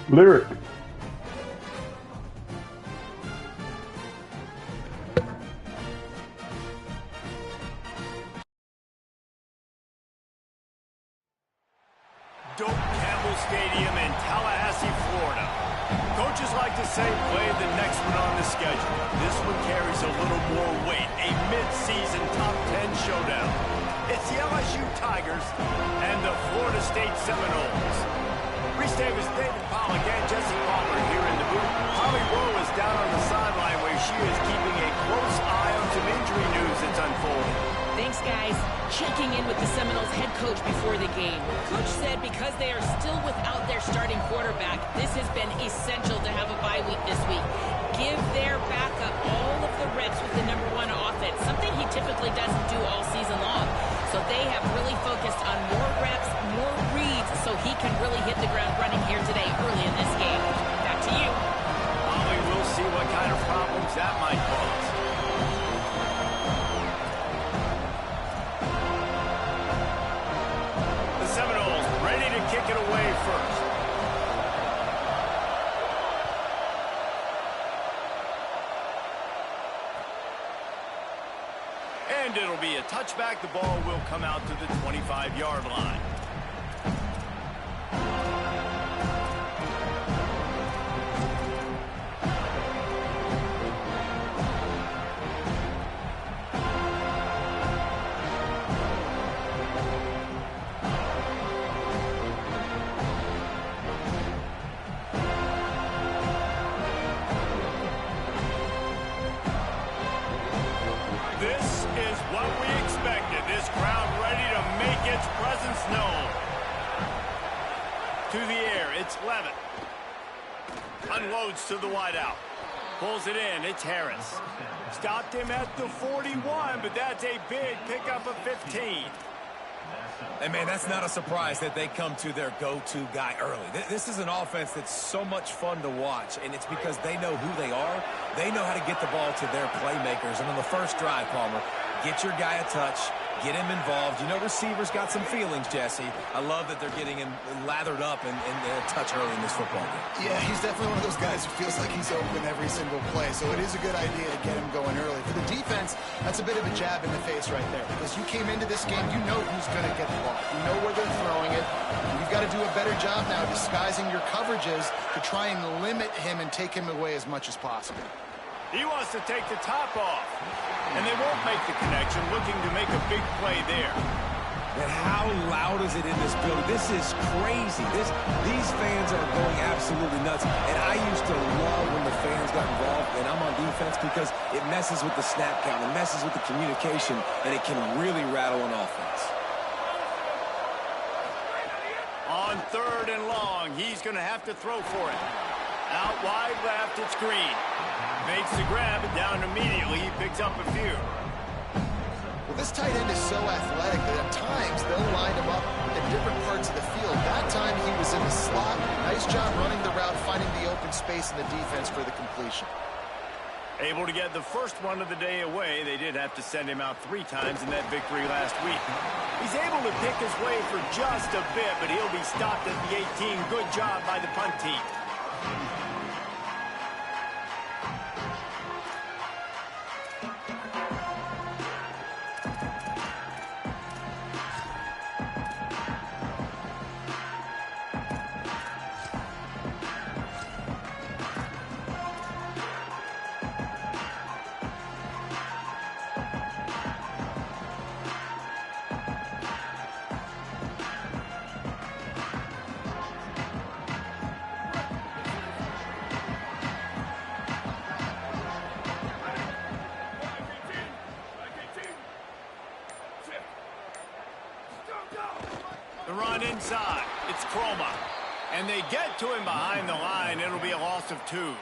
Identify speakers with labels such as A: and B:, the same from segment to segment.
A: Lyric.
B: Doak Campbell Stadium in Tallahassee, Florida. Coaches like to say play the next one on the schedule. This one carries a little more weight, a mid-season top 10 showdown. It's the LSU Tigers and the Florida State Seminoles. Reese Davis, David Pollack, and Jesse Palmer here in the booth. Holly Rowe is down on the sideline where she is keeping a close eye on some injury news that's unfolding.
C: Thanks, guys. Checking in with the Seminoles head coach before the game. Coach said because they are still without their starting quarterback, this has been essential to have a bye week this week. Give their backup all of the reps with the #1 offense, something he typically doesn't do all season long. So they have really focused on more reps, more reads, so he can really hit the ground running here today early in this game. Back to you.
B: Holly, we'll see what kind of problems that might cause. Seminoles ready to kick it away first. And it'll be a touchback. The ball will come out to the 25-yard line. This is what we expected. This crowd ready to make its presence known. To the air, it's Levin. Unloads to the wideout. Pulls it in, it's Harris. Stopped him at the 41, but that's a big pickup of 15.
D: And, man, that's not a surprise that they come to their go-to guy early. This is an offense that's so much fun to watch, and it's because they know who they are. They know how to get the ball to their playmakers. And on the first drive, Palmer, get your guy a touch, get him involved. You know, receivers got some feelings, Jesse. I love that they're getting him lathered up and a touch early in this football game.
E: Yeah, he's definitely one of those guys who feels like he's open every single play, so it is a good idea to get him going early. For the defense, that's a bit of a jab in the face right there, because you came into this game, you know who's going to get the ball. You know where they're throwing it. You've got to do a better job now disguising your coverages to try and limit him and take him away as much as possible.
B: He wants to take the top off, and they won't make the connection, looking to make a big play there.
D: And how loud is it in this building? This is crazy. These fans are going absolutely nuts. And I used to love when the fans got involved, and I'm on defense, because it messes with the snap count, it messes with the communication, and it can really rattle an offense.
B: On 3rd and long, he's going to have to throw for it. Out wide left, it's Green. Makes the grab, and down immediately, he picks up a few.
E: Well, this tight end is so athletic that at times they'll line him up in different parts of the field. That time he was in the slot. Nice job running the route, finding the open space in the defense for the completion.
B: Able to get the first one of the day away. They did have to send him out 3 times in that victory last week. He's able to pick his way for just a bit, but he'll be stopped at the 18. Good job by the punt team. The run inside. It's Chroma. And they get to him behind the line. It'll be a loss of 2.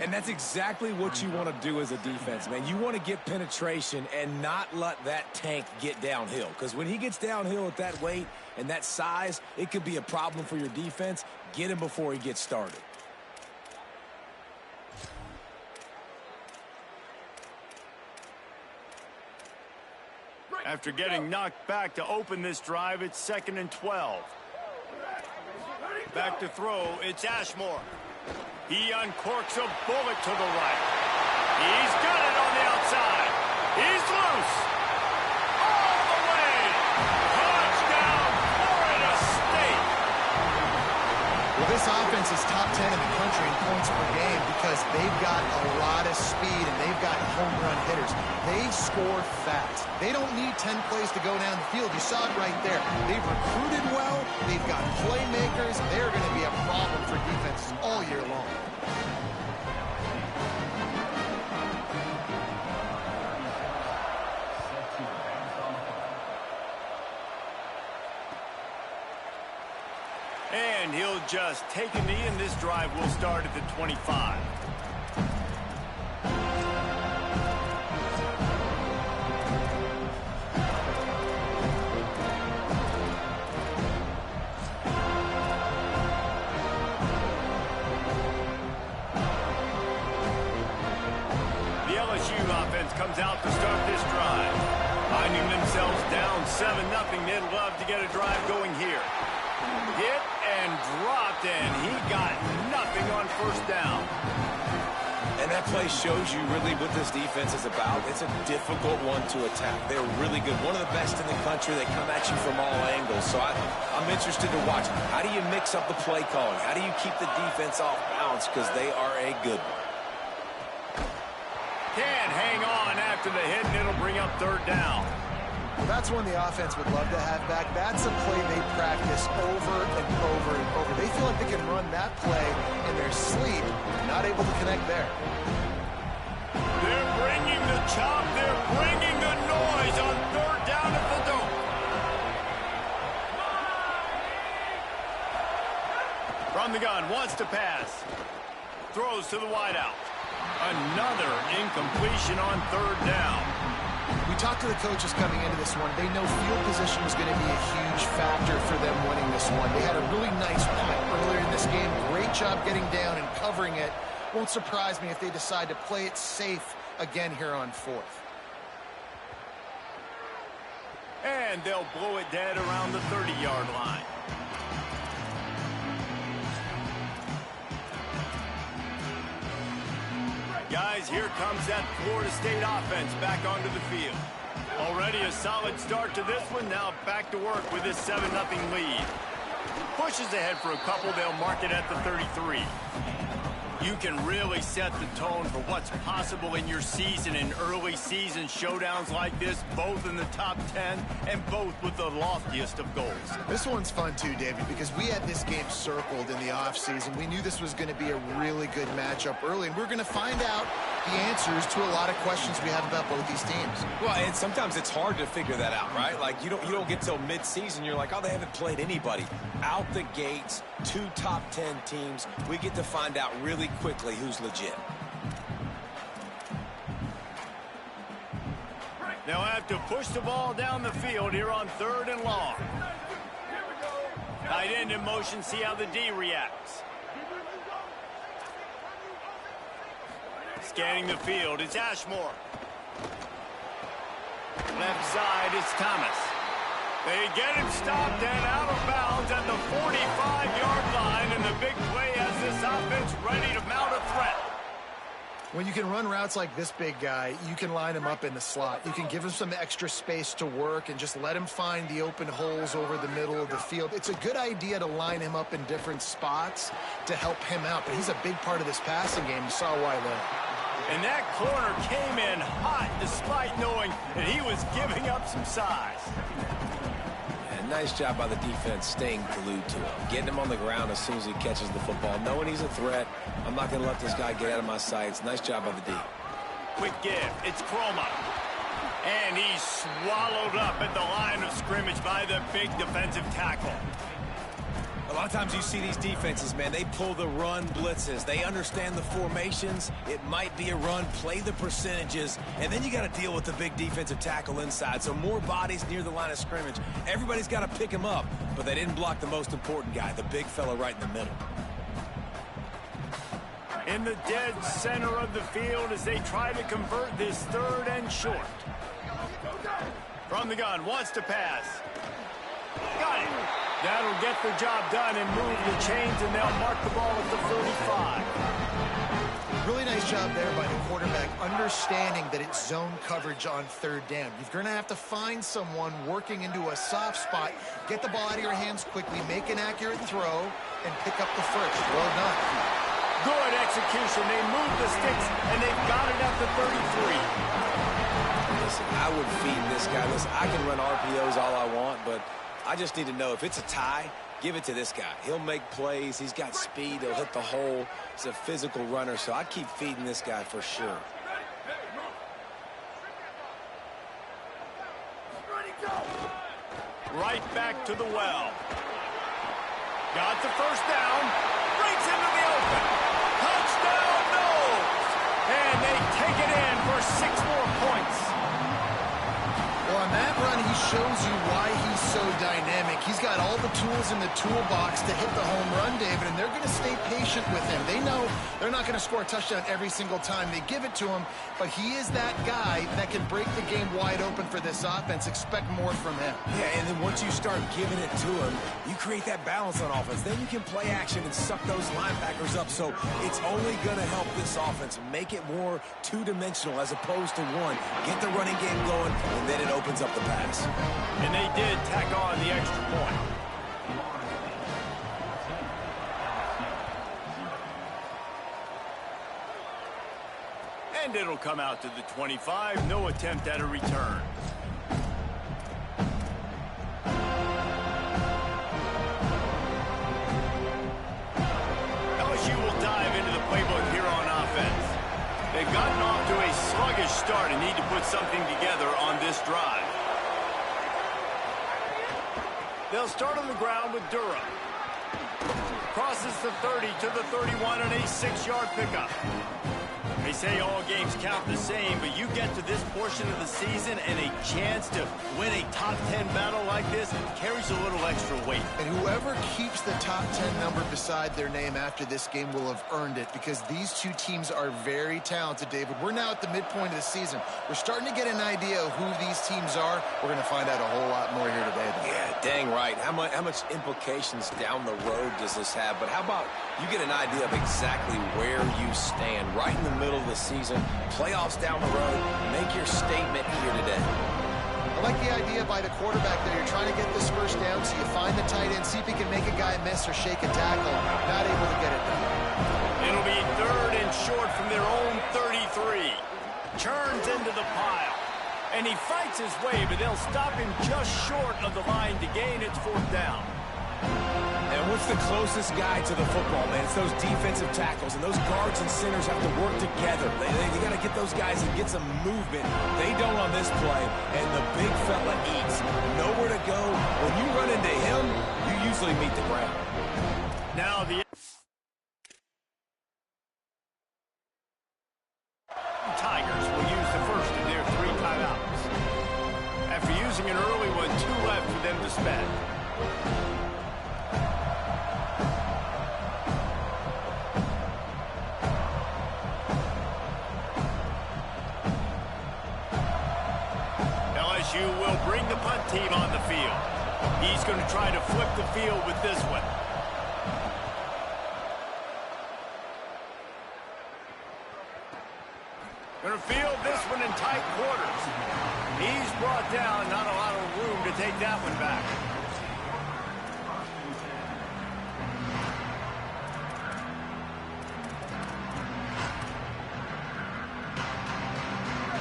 D: And that's exactly what you want to do as a defense, man. You want to get penetration and not let that tank get downhill. Because when he gets downhill at that weight and that size, it could be a problem for your defense. Get him before he gets started.
B: After getting knocked back to open this drive, it's 2nd and 12. Back to throw, it's Ashmore. He uncorks a bullet to the right. He's got it on the outside. He's loose. All the way. Touchdown, Florida State.
E: Well, this offense is top 10 in the country in points per game because they've got a lot of speed and they've got home run hitters. They score fast. They don't need 10 plays to go down the field. You saw it right there. They've recruited well. They've got playmakers. They're going to be a problem for defenses all year long.
B: And he'll just take a knee, and this drive will start at the 25. The LSU offense comes out to start this drive. Finding themselves down 7-0, they'd love to get a drive going here. Hit and dropped, and he got nothing on first down.
D: And that play shows you really what this defense is about. It's a difficult one to attack. They're really good. One of the best in the country. They come at you from all angles. So I'm interested to watch. How do you mix up the play calling? How do you keep the defense off balance? Because they are a good one.
B: Can't hang on after the hit, and it'll bring up third down.
E: That's one the offense would love to have back. That's a play they practice over and over and over. They feel like they can run that play in their sleep, not able to connect there.
B: They're bringing the chop. They're bringing the noise on third down at the dome. From the gun, wants to pass. Throws to the wideout. Another incompletion on third down.
E: We talked to the coaches coming into this one. They know field position was going to be a huge factor for them winning this one. They had a really nice punt earlier in this game. Great job getting down and covering it. Won't surprise me if they decide to play it safe again here on fourth.
B: And they'll blow it dead around the 30-yard line. Guys, here comes that Florida State offense back onto the field. Already a solid start to this one. Now back to work with this 7-0 lead. Pushes ahead for a couple. They'll mark it at the 33. You can really set the tone for what's possible in your season in early season showdowns like this, both in the top 10 and both with the loftiest of goals.
E: This one's fun too, David, because we had this game circled in the offseason. We knew this was going to be a really good matchup early, and we're going to find out the answers to a lot of questions we have about both these teams.
D: Well, and sometimes it's hard to figure that out, right? Like, you don't get till mid-season, you're like, oh, they haven't played anybody. Out the gates, 2 top 10 teams, we get to find out really quickly who's legit.
B: They'll have to push the ball down the field here on 3rd and long. Tight end in motion, see how the D reacts. Scanning the field, it's Ashmore. Left side, it's Thomas. They get him stopped and out of bounds at the 45-yard line, and the big play has this offense ready to mount a threat.
E: When you can run routes like this big guy, you can line him up in the slot. You can give him some extra space to work and just let him find the open holes over the middle of the field. It's a good idea to line him up in different spots to help him out, but he's a big part of this passing game. You saw why there.
B: And that corner came in hot despite knowing that he was giving up some size.
D: Nice job by the defense staying glued to him, getting him on the ground as soon as he catches the football, knowing he's a threat. I'm not going to let this guy get out of my sights. Nice job by the D.
B: Quick give. It's Chroma. And he's swallowed up at the line of scrimmage by the big defensive tackle.
D: A lot of times you see these defenses, man, they pull the run blitzes. They understand the formations. It might be a run, play the percentages, and then you got to deal with the big defensive tackle inside. So more bodies near the line of scrimmage. Everybody's got to pick him up, but they didn't block the most important guy, the big fella right in the middle.
B: In the dead center of the field as they try to convert this 3rd and short. From the gun, wants to pass. Got it. That'll get the job done and move the chains, and they'll mark the ball at the 45.
E: Really nice job there by the quarterback, understanding that it's zone coverage on third down. You're going to have to find someone working into a soft spot, get the ball out of your hands quickly, make an accurate throw, and pick up the first. Well done.
B: Good execution. They move the sticks, and they've got it at the 33.
D: Listen, I would feed this guy. Listen, I can run RPOs all I want, but I just need to know if it's a tie, give it to this guy. He'll make plays. He's got speed. He'll hit the hole. He's a physical runner, so I keep feeding this guy for sure.
B: Right back to the well. Got the first down. Breaks into the open. Touchdown, Knowles. And they take it in for 6 more points.
E: Well, on that run, he shows you why he's so dynamic. He's got all the tools in the toolbox to hit the home run, David, and they're going to stay patient with him. They know they're not going to score a touchdown every single time they give it to him, but he is that guy that can break the game wide open for this offense. Expect more from him.
D: Yeah, and then once you start giving it to him, you create that balance on offense. Then you can play action and suck those linebackers up, so it's only going to help this offense make it more two-dimensional as opposed to one. Get the running game going, and then it opens up the pass.
B: And they did tack on the extra point. And it'll come out to the 25. No attempt at a return. LSU will dive into the playbook here on offense. They've gotten off to a sluggish start and need to put something together on this drive. They'll start on the ground with Durham. Crosses the 30 to the 31 on a 6-yard pickup. They say all games count the same, but you get to this portion of the season and a chance to win a top 10 battle like this carries a little extra weight.
E: And whoever keeps the top 10 number beside their name after this game will have earned it, because these two teams are very talented, David. We're now at the midpoint of the season. We're starting to get an idea of who these teams are. We're going to find out a whole lot more here today.
D: Yeah, dang right. How much implications down the road does this have? But how about you get an idea of exactly where you stand right in the middle of the season, playoffs down the road, make your statement here today.
E: I like the idea by the quarterback there. You're trying to get this first down, so you find the tight end, see if he can make a guy miss or shake a tackle. Not able to get it done.
B: It'll be 3rd and short from their own 33. Churns into the pile. And he fights his way, but they'll stop him just short of the line to gain. It's 4th down.
D: And what's the closest guy to the football, man? It's those defensive tackles, and those guards and centers have to work together. They got to get those guys and get some movement. They don't on this play, and the big fella eats. Nowhere to go. When you run into him, you usually meet the ground.
B: Now the Tigers will use the first of their 3 timeouts. After using an early one, 2 left for them to spend. LSU will bring the punt team on the field. He's going to try to flip the field with this one. Going to field this one in tight quarters. He's brought down, not a lot of room to take that one back.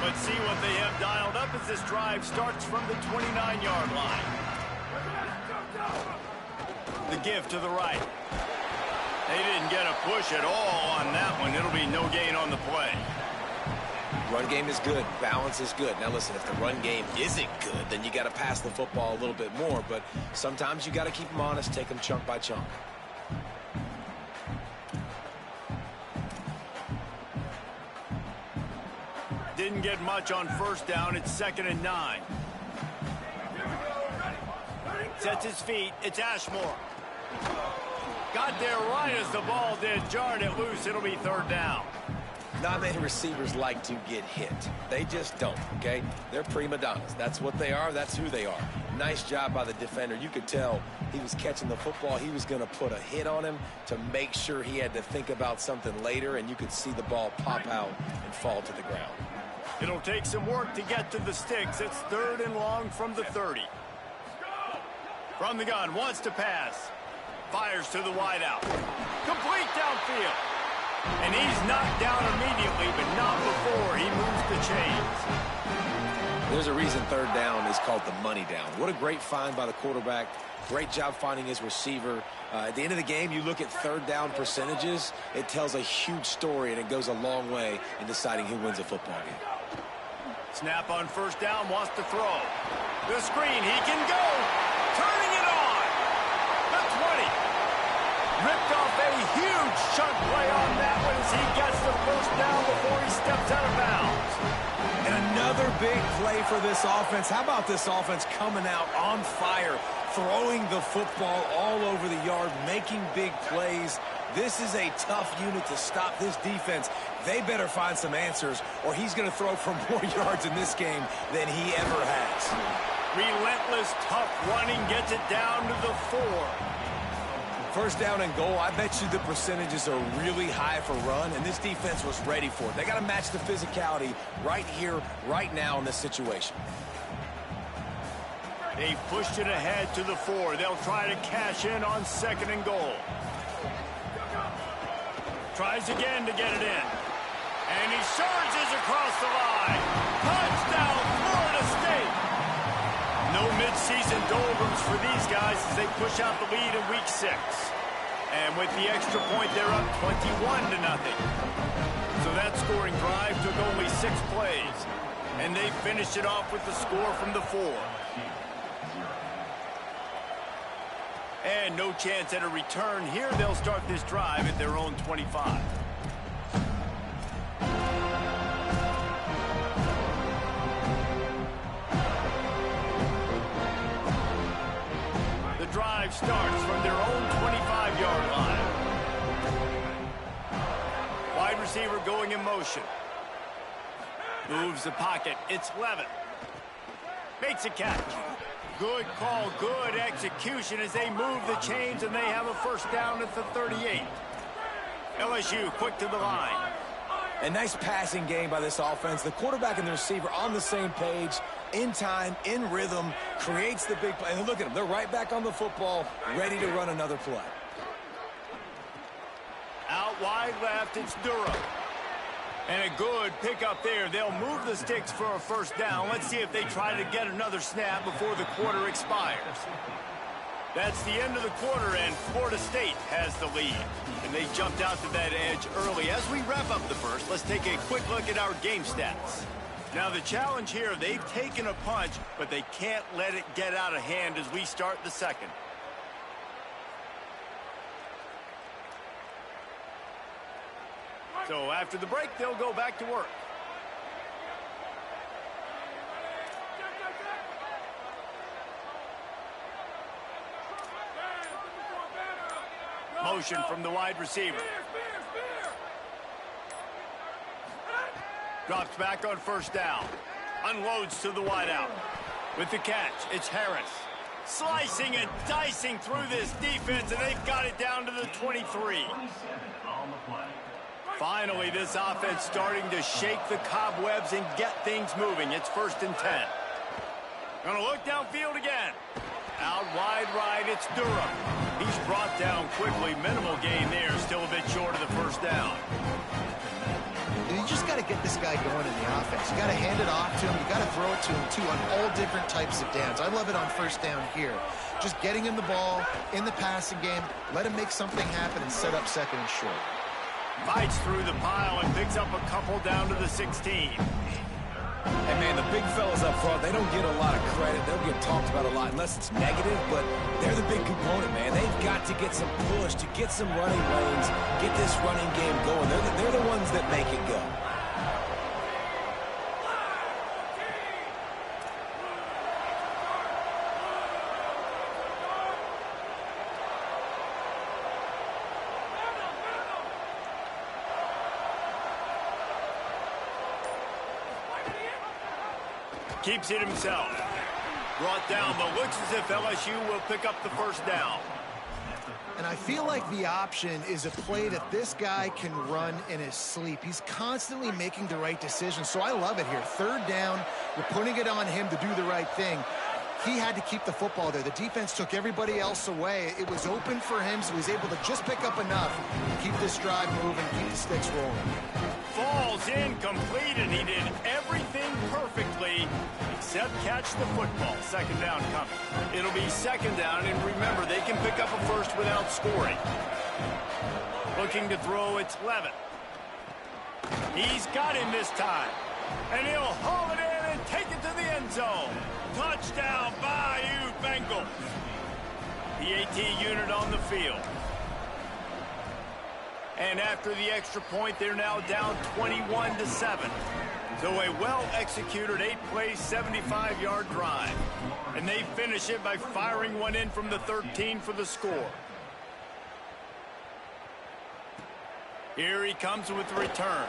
B: Let's see what they have dialed up as this drive starts from the 29-yard line. The give to the right. They didn't get a push at all on that one. It'll be no gain on the play.
D: Run game is good. Balance is good. Now, listen, if the run game isn't good, then you got to pass the football a little bit more. But sometimes you got to keep them honest, take them chunk by chunk.
B: Didn't get much on 1st down. It's 2nd and 9. Sets his feet. It's Ashmore. Got there right as the ball did. Jarred it loose. It'll be 3rd down.
D: Not many receivers like to get hit. They just don't, okay? They're prima donnas. That's what they are. That's who they are. Nice job by the defender. You could tell he was catching the football. He was going to put a hit on him to make sure he had to think about something later, and you could see the ball pop out and fall to the ground.
B: It'll take some work to get to the sticks. It's 3rd and long from the 30. From the gun, wants to pass. Fires to the wideout. Complete downfield. And he's knocked down immediately, but not before he moves the chains.
D: There's a reason 3rd down is called the money down. What a great find by the quarterback. Great job finding his receiver. At the end of the game, you look at 3rd down percentages. It tells a huge story, and it goes a long way in deciding who wins a football game.
B: Snap on 1st down, wants to throw. The screen, he can go. Turning it on. The 20. Ripped off a huge chunk play on that one as he gets the 1st down before he steps out of bounds.
D: And another big play for this offense. How about this offense coming out on fire, throwing the football all over the yard, making big plays. This is a tough unit to stop this defense. They better find some answers, or he's going to throw for more yards in this game than he ever has.
B: Relentless, tough running gets it down to the 4.
D: 1st down and goal, I bet you the percentages are really high for run, and this defense was ready for it. They got to match the physicality right here, right now in this situation.
B: They pushed it ahead to the 4. They'll try to cash in on 2nd and goal. Tries again to get it in. And he surges across the line. Touchdown, Florida State. No midseason doldrums for these guys as they push out the lead in week 6. And with the extra point, they're up 21-0. So that scoring drive took only 6 plays. And they finished it off with the score from the 4. And no chance at a return here. They'll start this drive at their own 25. The drive starts from their own 25-yard line. Wide receiver going in motion. Moves the pocket. It's Levin. Makes a catch. Good call, good execution as they move the chains, and they have a 1st down at the 38. LSU quick to the line.
D: A nice passing game by this offense. The quarterback and the receiver on the same page, in time, in rhythm, creates the big play. And look at them. They're right back on the football, ready to run another play.
B: Out wide left, it's Durham. And a good pickup there. They'll move the sticks for a 1st down. Let's see if they try to get another snap before the quarter expires. That's the end of the quarter, and Florida State has the lead. And they jumped out to that edge early. As we wrap up the 1st, let's take a quick look at our game stats. Now, the challenge here, they've taken a punch, but they can't let it get out of hand as we start the 2nd. So after the break, they'll go back to work. Motion from the wide receiver. Drops back on 1st down. Unloads to the wideout. With the catch, it's Harris. Slicing and dicing through this defense, and they've got it down to the 23. Finally, this offense starting to shake the cobwebs and get things moving. It's 1st and 10. Gonna look downfield again. Out wide right, it's Durham. He's brought down quickly. Minimal gain there, still a bit short of the 1st down.
E: You just got to get this guy going in the offense. You got to hand it off to him. You got to throw it to him, too, on all different types of downs. I love it on 1st down here. Just getting him the ball in the passing game, let him make something happen and set up 2nd and short.
B: Fights through the pile and picks up a couple down to the 16.
D: And, man, the big fellas up front, they don't get a lot of credit. They'll get talked about a lot unless it's negative, but they're the big component, man. They've got to get some push, to get some running lanes, get this running game going. They're the ones that make it go.
B: Keeps it himself. Brought down, but looks as if LSU will pick up the first down.
E: And I feel like the option is a play that this guy can run in his sleep. He's constantly making the right decision, so I love it here. Third down, you're putting it on him to do the right thing. He had to keep the football there. The defense took everybody else away. It was open for him, so he's able to just pick up enough to keep this drive moving, keep the sticks rolling.
B: Falls incomplete, and he did everything perfectly except catch the football. Second down coming. It'll be second down, and remember, they can pick up a first without scoring. Looking to throw, it's Levin. He's got him this time, and he'll haul it in and take it to the end zone. Touchdown, Bayou Bengals. The AT unit on the field. And after the extra point, they're now down 21-7. So a well-executed 8-play, 75-yard drive. And they finish it by firing one in from the 13 for the score. Here he comes with the return.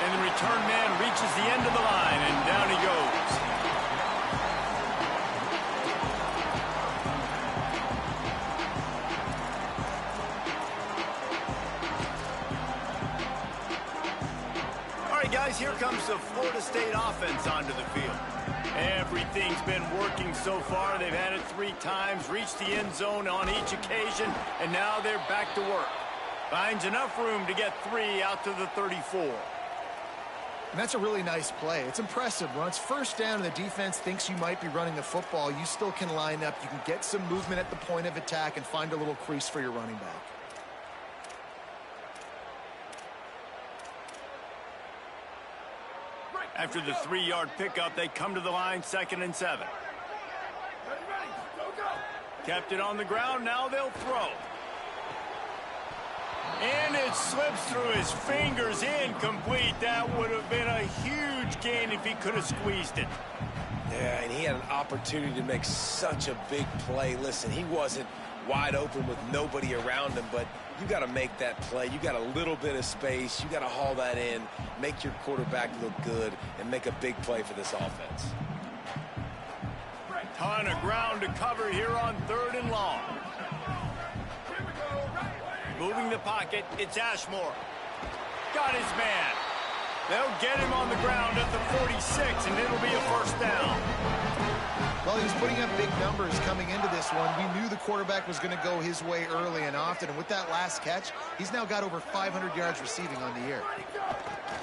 B: And the return man reaches the end of the line, and down he goes. All right, guys, here comes the Florida State offense onto the field. Everything's been working so far. They've had it 3 times, reached the end zone on each occasion, and now they're back to work. Finds enough room to get 3 out to the 34.
E: And that's a really nice play. It's impressive. When it's first down and the defense thinks you might be running the football, you still can line up. You can get some movement at the point of attack and find a little crease for your running back.
B: After the 3-yard pickup, they come to the line, 2nd and 7. Kept it on the ground, now they'll throw. And it slips through his fingers, incomplete. That would have been a huge gain if he could have squeezed it.
D: Yeah, and he had an opportunity to make such a big play. Listen, he wasn't wide open with nobody around him, but you got to make that play. You got a little bit of space. You got to haul that in, make your quarterback look good, and make a big play for this offense.
B: Ton of ground to cover here on 3rd and long. Moving the pocket, it's Ashmore. Got his man. They'll get him on the ground at the 46, and it'll be a first down.
E: Well, he was putting up big numbers coming into this one. We knew the quarterback was going to go his way early and often, and with that last catch, he's now got over 500 yards receiving on the year.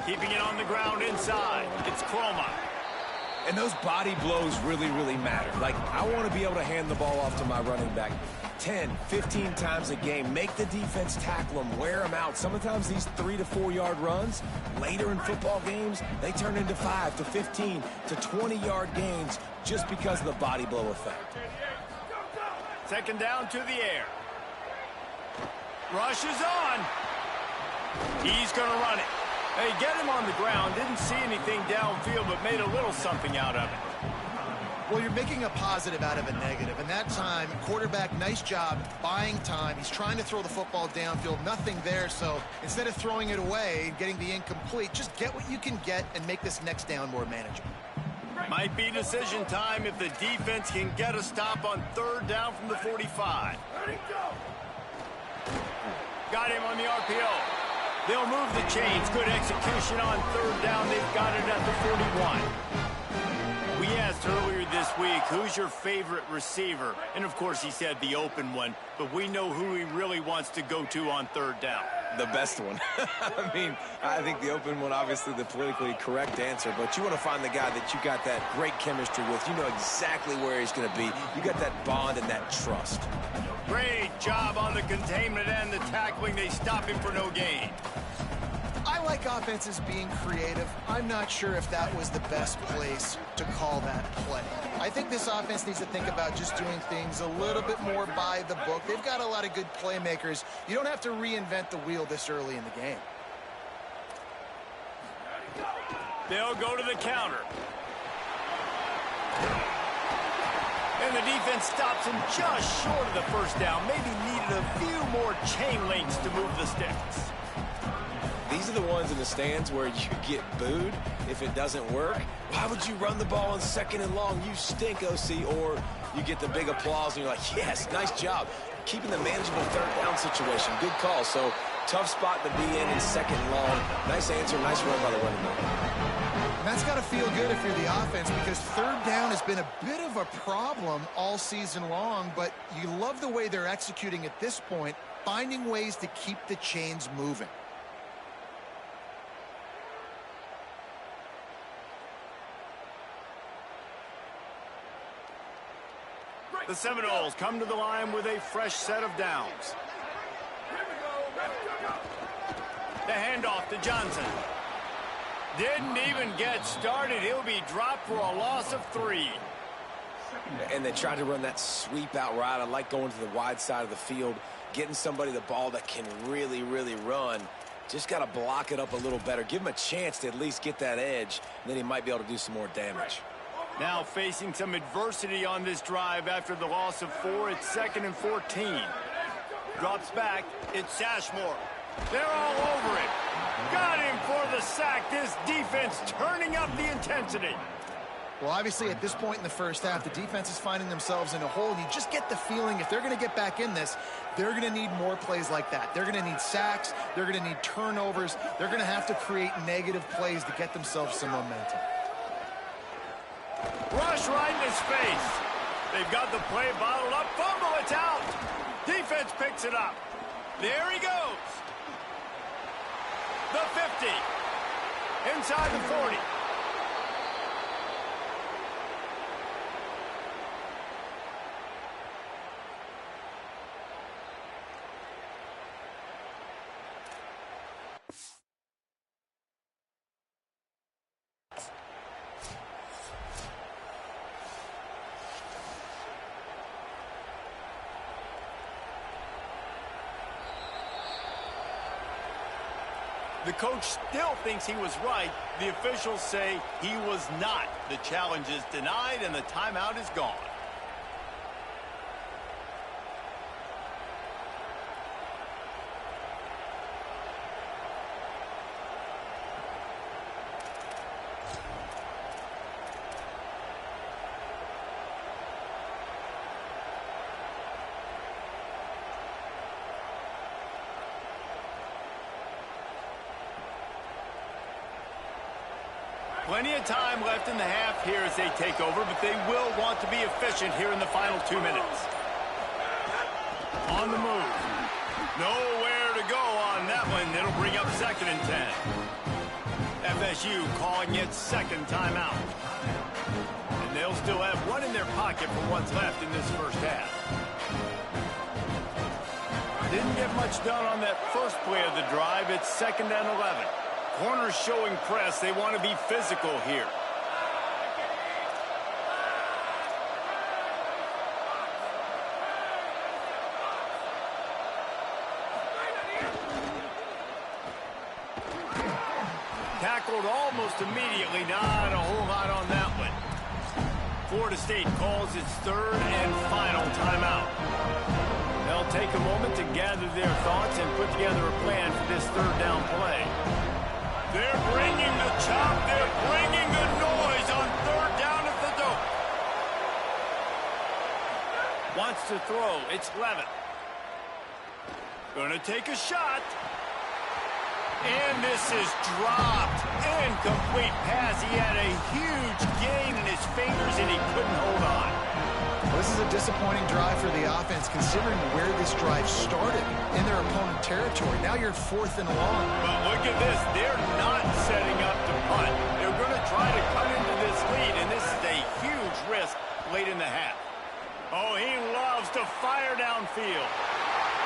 B: Keeping it on the ground inside, it's Croma.
D: And those body blows really, really matter. Like, I want to be able to hand the ball off to my running back 10, 15 times a game. Make the defense tackle them, wear them out. Sometimes these 3 to 4 yard runs, later in football games, they turn into 5 to 15 to 20-yard gains just because of the body blow effect.
B: 2nd down to the air. Rush is on. He's going to run it. Hey, get him on the ground. Didn't see anything downfield, but made a little something out of it.
E: Well, you're making a positive out of a negative. And that time, quarterback, nice job buying time. He's trying to throw the football downfield. Nothing there. So instead of throwing it away and getting the incomplete, just get what you can get and make this next down more manageable.
B: Might be decision time if the defense can get a stop on 3rd down from the 45. Got him on the RPO. They'll move the chains. Good execution on 3rd down. They've got it at the 41. We asked earlier this week, who's your favorite receiver? And, of course, he said the open one. But we know who he really wants to go to on 3rd down.
D: The best one. I mean, I think the open one, obviously the politically correct answer, but you want to find the guy that you got that great chemistry with. You know exactly where he's going to be. You got that bond and that trust.
B: Great job on the containment and the tackling. They stop him for no gain.
E: I like offenses being creative. I'm not sure if that was the best place to call that play. I think this offense needs to think about just doing things a little bit more by the book. They've got a lot of good playmakers. You don't have to reinvent the wheel this early in the game.
B: They'll go to the counter. And the defense stops him just short of the first down. Maybe needed a few more chain links to move the sticks.
D: These are the ones in the stands where you get booed if it doesn't work. Why would you run the ball on 2nd and long? You stink, OC. Or you get the big applause and you're like, yes, nice job. Keeping the manageable 3rd down situation. Good call. So tough spot to be in 2nd and long. Nice answer, nice run by the running back.
E: And that's got to feel good if you're the offense, because 3rd down has been a bit of a problem all season long, but you love the way they're executing at this point, finding ways to keep the chains moving.
B: The Seminoles come to the line with a fresh set of downs. The handoff to Johnson. Didn't even get started. He'll be dropped for a loss of 3.
D: And they tried to run that sweep out right. I like going to the wide side of the field, getting somebody the ball that can really, really run. Just got to block it up a little better. Give him a chance to at least get that edge, and then he might be able to do some more damage.
B: Now facing some adversity on this drive after the loss of 4. It's 2nd and 14. Drops back. It's Sashmore. They're all over it. Got him for the sack. This defense turning up the intensity.
E: Well, obviously, at this point in the first half, the defense is finding themselves in a hole. You just get the feeling if they're going to get back in this, they're going to need more plays like that. They're going to need sacks. They're going to need turnovers. They're going to have to create negative plays to get themselves some momentum.
B: Rush right in his face. They've got the play bottled up. Fumble, it's out. Defense picks it up. There he goes. The 50. Inside the 40. The coach still thinks he was right. The officials say he was not. The challenge is denied and the timeout is gone. Plenty of time left in the half here as they take over, but they will want to be efficient here in the final 2 minutes. On the move. Nowhere to go on that one. It'll bring up 2nd and 10. FSU calling its 2nd timeout. And they'll still have one in their pocket for what's left in this first half. Didn't get much done on that first play of the drive. It's 2nd and 11. Corners showing press. They want to be physical here. Tackled almost immediately. Not a whole lot on that one. Florida State calls its 3rd and final timeout. They'll take a moment to gather their thoughts and put together a plan for this 3rd down play. They're bringing the chop. They're bringing the noise on 3rd down at the dope. Wants to throw. It's Levitt. Going to take a shot. And this is dropped. Incomplete pass. He had a huge gain in his fingers, and he couldn't hold on.
E: Well, this is a disappointing drive for the offense, considering where this drive started in their opponent territory. Now you're 4th and long.
B: But look at this. They're not setting up to punt. They're going to try to cut into this lead, and this is a huge risk late in the half. Oh, he loves to fire downfield.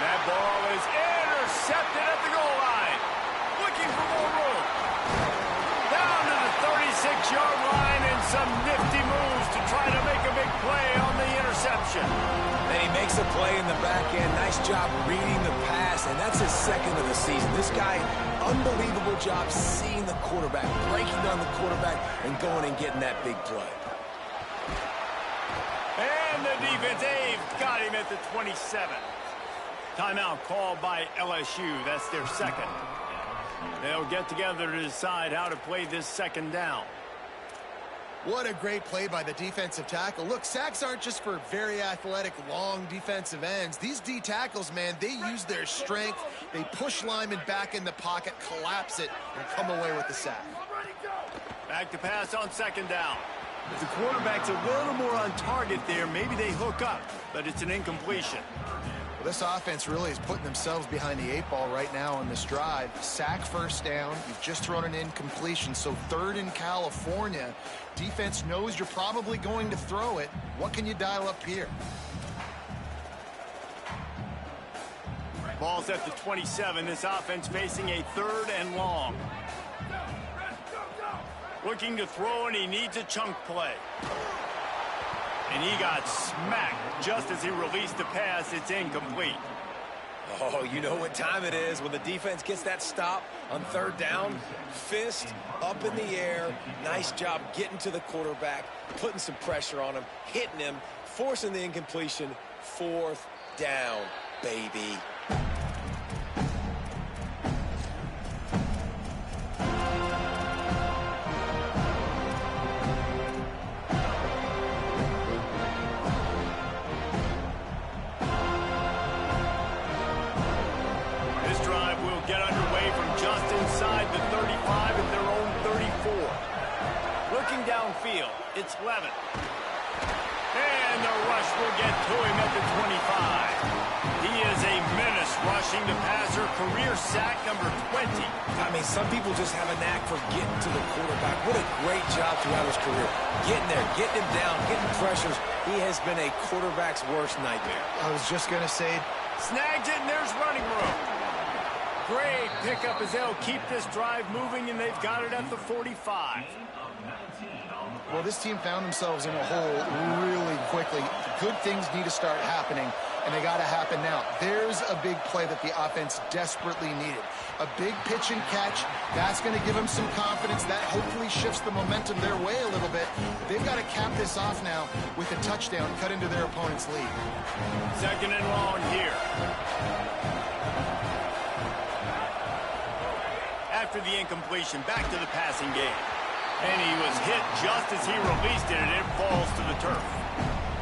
B: That ball is intercepted at the goal line. Looking for more room. Down to the 36-yard line and some nifty moves to try to make a big play on the interception.
D: And he makes a play in the back end. Nice job reading the pass, and that's his 2nd of the season. This guy, unbelievable job seeing the quarterback, breaking down the quarterback, and going and getting that big play.
B: And the defense, they've got him at the 27. Timeout called by LSU. That's their 2nd. They'll get together to decide how to play this second down.
E: What a great play by the defensive tackle. Look, sacks aren't just for very athletic, long defensive ends. These D tackles, man, they use their strength. They push linemen back in the pocket, collapse it, and come away with the sack.
B: Back to pass on second down. If the quarterback's a little more on target there, maybe they hook up, but it's an incompletion.
E: Well, this offense really is putting themselves behind the 8 ball right now on this drive. Sack first down. You've just thrown an incompletion, so third in California. Defense knows you're probably going to throw it. What can you dial up here?
B: Ball's at the 27. This offense facing a 3rd and long. Looking to throw, and he needs a chunk play. And he got smacked just as he released the pass. It's incomplete.
D: Oh, you know what time it is when the defense gets that stop on 3rd down. Fist up in the air. Nice job getting to the quarterback, putting some pressure on him, hitting him, forcing the incompletion. 4th down, baby.
B: Downfield, it's Levin. And the rush will get to him at the 25. He is a menace rushing the passer, career sack number 20.
D: I mean, some people just have a knack for getting to the quarterback. What a great job throughout his career. Getting there, getting him down, getting pressures. He has been a quarterback's worst nightmare.
E: I was just going to say.
B: Snags it, and there's running room. Great pickup as they'll keep this drive moving, and they've got it at the 45.
E: Well, this team found themselves in a hole really quickly. Good things need to start happening, and they got to happen now. There's a big play that the offense desperately needed. A big pitch and catch. That's going to give them some confidence. That hopefully shifts the momentum their way a little bit. They've got to cap this off now with a touchdown cut into their opponent's lead.
B: 2nd and long here. After the incompletion, back to the passing game. And he was hit just as he released it, and it falls to the turf.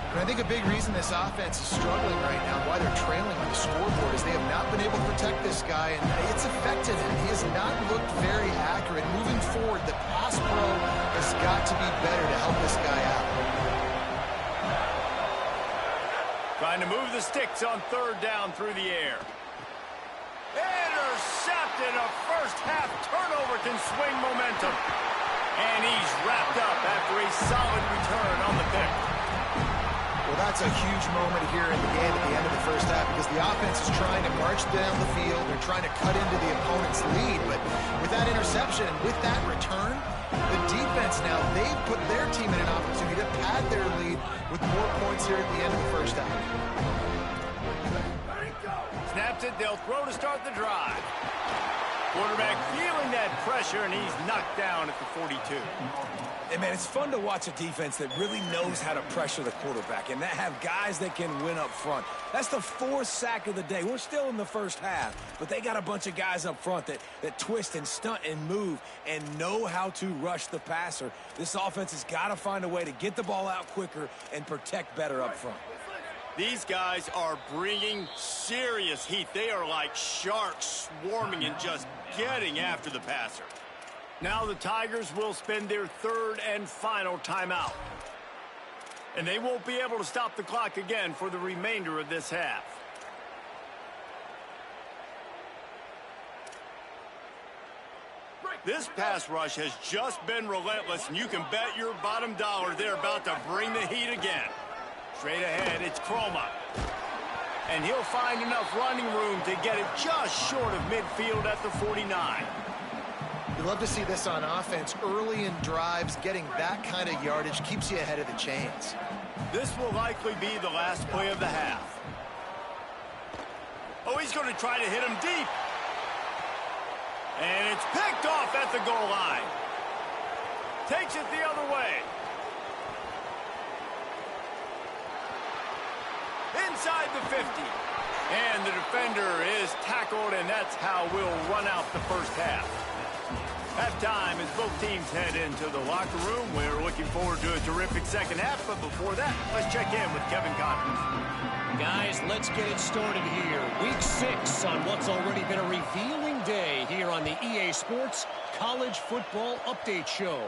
E: And I think a big reason this offense is struggling right now, why they're trailing on the scoreboard, is they have not been able to protect this guy, and it's affected him. He has not looked very accurate. Moving forward, the pass pro has got to be better to help this guy out.
B: Trying to move the sticks on 3rd down through the air. Intercepted. A first-half turnover can swing momentum. And he's wrapped up after a solid return on the pick.
E: Well, that's a huge moment here in the game at the end of the first half because the offense is trying to march down the field. They're trying to cut into the opponent's lead. But with that interception and with that return, the defense now, they've put their team in an opportunity to pad their lead with more points here at the end of the first half.
B: Snaps it. They'll throw to start the drive. Quarterback feeling that pressure, and he's knocked down at the 42.
D: And, man, it's fun to watch a defense that really knows how to pressure the quarterback and that have guys that can win up front. That's the 4th sack of the day. We're still in the first half, but they got a bunch of guys up front that twist and stunt and move and know how to rush the passer. This offense has got to find a way to get the ball out quicker and protect better up front.
B: These guys are bringing serious heat. They are like sharks swarming and just getting after the passer. Now the Tigers will spend their 3rd and final timeout. And they won't be able to stop the clock again for the remainder of this half. This pass rush has just been relentless, and you can bet your bottom dollar they're about to bring the heat again. Straight ahead, it's Chroma. And he'll find enough running room to get it just short of midfield at the 49.
E: You love to see this on offense. Early in drives, getting that kind of yardage keeps you ahead of the chains.
B: This will likely be the last play of the half. Oh, he's going to try to hit him deep. And it's picked off at the goal line. Takes it the other way. Inside the 50. And the defender is tackled, and that's how we'll run out the first half. Halftime as both teams head into the locker room. We're looking forward to a terrific second half, but before that, let's check in with Kevin Conner.
A: Guys, let's get it started here. Week 6 on what's already been a revealing day here on the EA Sports College Football Update Show.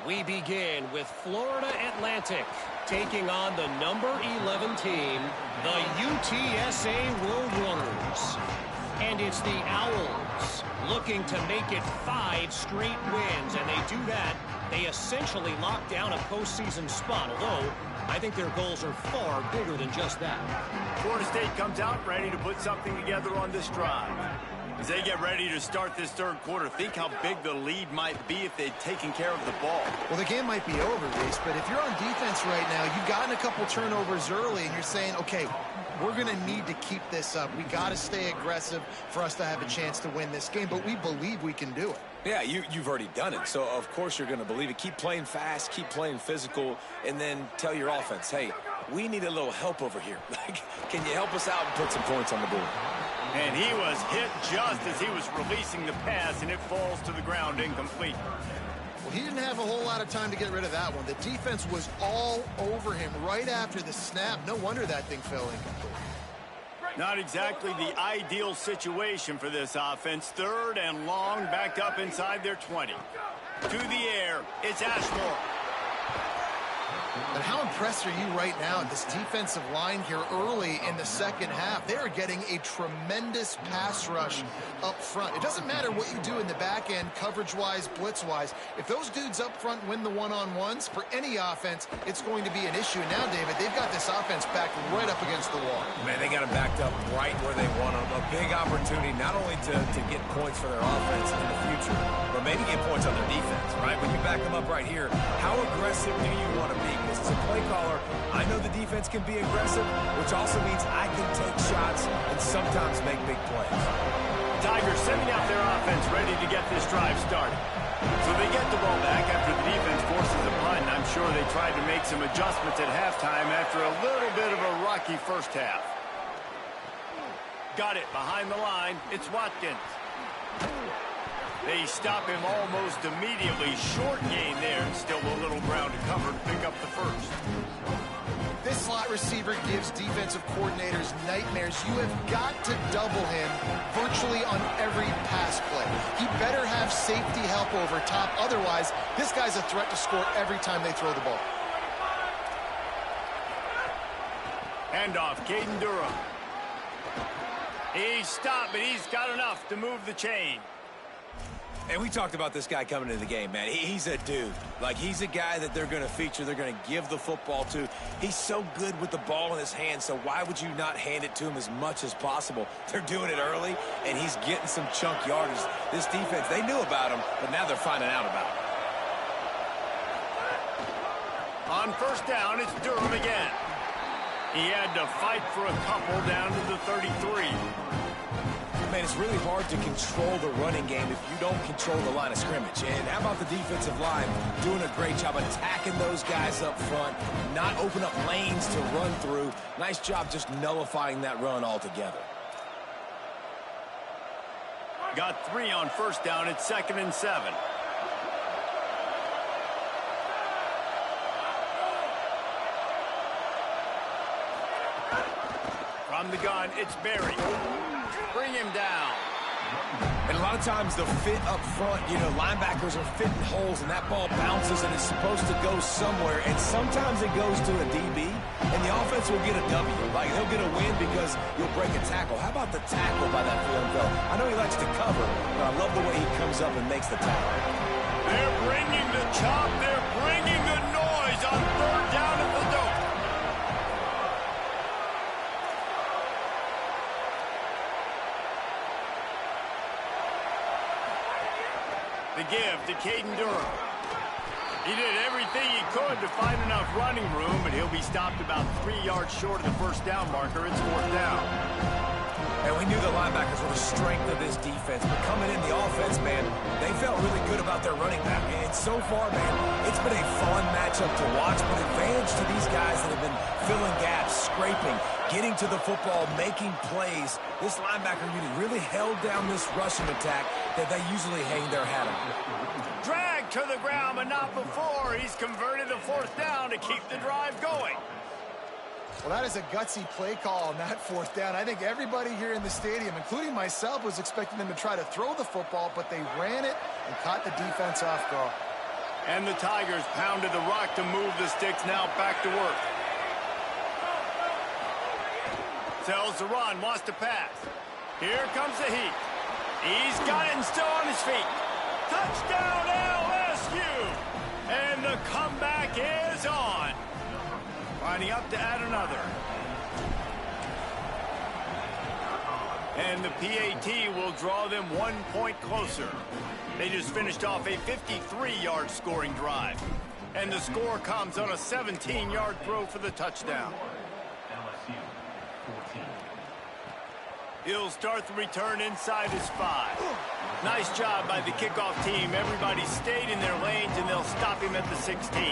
A: We begin with Florida Atlantic taking on the number 11 team, the UTSA Roadrunners. And it's the Owls looking to make it 5 straight wins, and they do that. They essentially lock down a postseason spot, although I think their goals are far bigger than just that.
B: Florida State comes out ready to put something together on this drive. As they get ready to start this third quarter, think how big the lead might be if they'd taken care of the ball.
E: Well, the game might be over, Reese, but if you're on defense right now, you've gotten a couple turnovers early, and you're saying, okay, we're going to need to keep this up. We got to stay aggressive for us to have a chance to win this game, but we believe we can do it.
D: Yeah, you've already done it, so of course you're going to believe it. Keep playing fast, keep playing physical, and then tell your offense, hey, we need a little help over here. Can you help us out and put some points on the board?
B: And he was hit just as he was releasing the pass, and it falls to the ground incomplete.
E: Well, he didn't have a whole lot of time to get rid of that one. The defense was all over him right after the snap. No wonder that thing fell incomplete.
B: Not exactly the ideal situation for this offense. Third and long, back up inside their 20. To the air, it's Ashmore.
E: And how impressed are you right now at this defensive line here early in the second half? They are getting a tremendous pass rush up front. It doesn't matter what you do in the back end, coverage-wise, blitz-wise. If those dudes up front win the one-on-ones, for any offense, it's going to be an issue. Now, David, they've got this offense backed right up against the wall.
D: Man, they got them backed up right where they want them. A big opportunity not only to get points for their offense in the future, but maybe get points on their defense, right? When you back them up right here, how aggressive do you want to be? Because as a play caller, I know the defense can be aggressive, which also means I can take shots and sometimes make big plays.
B: Tigers sending out their offense ready to get this drive started. So they get the ball back after the defense forces a punt. I'm sure they tried to make some adjustments at halftime after a little bit of a rocky first half. Got it behind the line. It's Watkins. They stop him almost immediately. Short gain there. Still a little ground to cover to pick up the first.
E: This slot receiver gives defensive coordinators nightmares. You have got to double him virtually on every pass play. He better have safety help over top. Otherwise, this guy's a threat to score every time they throw the ball.
B: Handoff, Caden Durham. He's stopped, but he's got enough to move the chain.
D: And we talked about this guy coming into the game, man. He's a dude. Like, he's a guy that they're going to feature, they're going to give the football to. He's so good with the ball in his hand, so why would you not hand it to him as much as possible? They're doing it early, and he's getting some chunk yardage. This defense, they knew about him, but now they're finding out about him.
B: On first down, it's Durham again. He had to fight for a couple down to the 33.
D: Man, it's really hard to control the running game if you don't control the line of scrimmage. And how about the defensive line doing a great job attacking those guys up front, not open up lanes to run through. Nice job just nullifying that run altogether.
B: Got 3 on first down. It's 2nd and 7. From the gun, it's Berry. Bring him down.
D: And a lot of times the fit up front, you know, linebackers are fitting holes and that ball bounces and it's supposed to go somewhere. And sometimes it goes to a DB and the offense will get a W. Like, they'll get a win because you'll break a tackle. How about the tackle by that field goal? I know he likes to cover, but I love the way he comes up and makes the tackle.
B: They're bringing the chop. They're bringing the noise on third down at the dope. The give to Caden Durham. He did everything he could to find enough running room, but he'll be stopped about 3 yards short of the first down marker. It's 4th down.
D: And we knew the linebackers were the strength of this defense, but coming in the offense, man, they felt really good about their running back. And so far, man, it's been a fun matchup to watch, but advantage to these guys that have been filling gaps, scraping, getting to the football, making plays. This linebacker unit really held down this rushing attack that they usually hang their hat on.
B: Drag to the ground, but not before. He's converted the 4th down to keep the drive going.
E: Well, that is a gutsy play call on that 4th down. I think everybody here in the stadium, including myself, was expecting them to try to throw the football, but they ran it and caught the defense off guard.
B: And the Tigers pounded the rock to move the sticks. Now back to work. Tells the run, wants to pass. Here comes the heat. He's got it and still on his feet. Touchdown LSU! And the comeback is on. Lining up to add another. And the PAT will draw them 1 point closer. They just finished off a 53-yard scoring drive. And the score comes on a 17-yard throw for the touchdown. He'll start the return inside his 5. Nice job by the kickoff team. Everybody stayed in their lanes, and they'll stop him at the 16.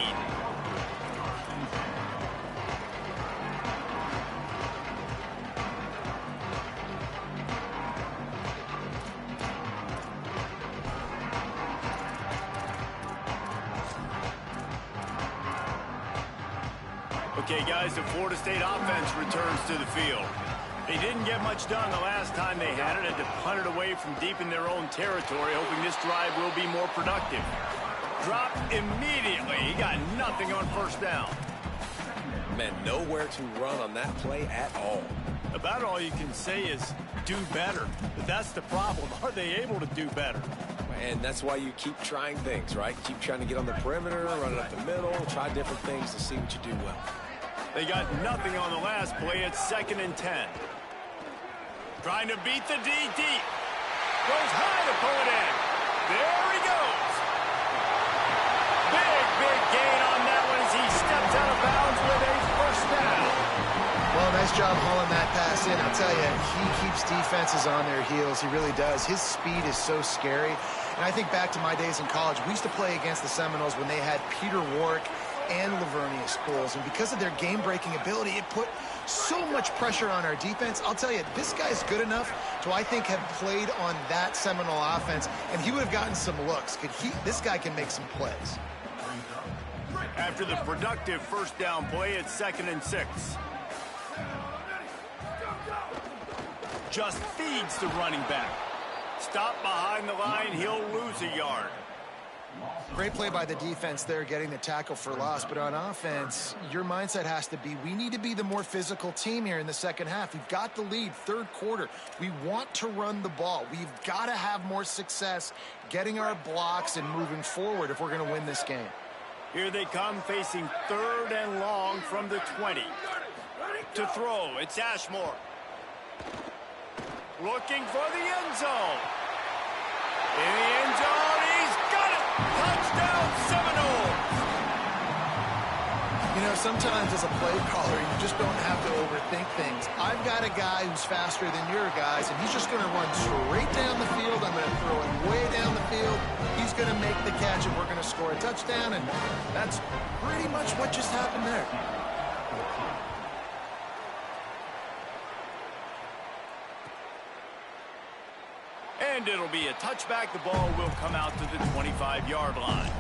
B: Okay, guys, the Florida State offense returns to the field. They didn't get much done the last time they had it. Had to punt it away from deep in their own territory, hoping this drive will be more productive. Dropped immediately. He got nothing on 1st down.
D: Man, nowhere to run on that play at all.
B: About all you can say is do better. But that's the problem. Are they able to do better?
D: And that's why you keep trying things, right? Keep trying to get on the perimeter, run it up the middle, try different things to see what you do well.
B: They got nothing on the last play. It's 2nd and 10. Trying to beat the D deep. Goes high to pull it in. There he goes. Big gain on that one as he steps out of bounds with a 1st down.
E: Well, nice job hauling that pass in. I'll tell you, he keeps defenses on their heels. He really does. His speed is so scary. And I think back to my days in college. We used to play against the Seminoles when they had Peter Warrick and Lavernius Pools. And because of their game-breaking ability, it put so much pressure on our defense. I'll tell you, this guy's good enough to, I think, have played on that Seminole offense, and he would have gotten some looks. This guy can make some plays.
B: After the productive 1st down play, it's 2nd and 6. Just feeds the running back. Stop behind the line, he'll lose a yard.
E: Great play by the defense there, getting the tackle for loss. But on offense, your mindset has to be, we need to be the more physical team here in the 2nd half. We've got the lead, 3rd quarter. We want to run the ball. We've got to have more success getting our blocks and moving forward if we're going to win this game.
B: Here they come, facing 3rd and long from the 20. To throw, it's Ashmore. Looking for the end zone. In the end zone, he's got it! Touchdown, Seminoles!
E: You know, sometimes as a play caller, you just don't have to overthink things. I've got a guy who's faster than your guys, and he's just going to run straight down the field. I'm going to throw it way down the field. He's going to make the catch, and we're going to score a touchdown, and that's pretty much what just happened there.
B: And it'll be a touchback. The ball will come out to the 25-yard line.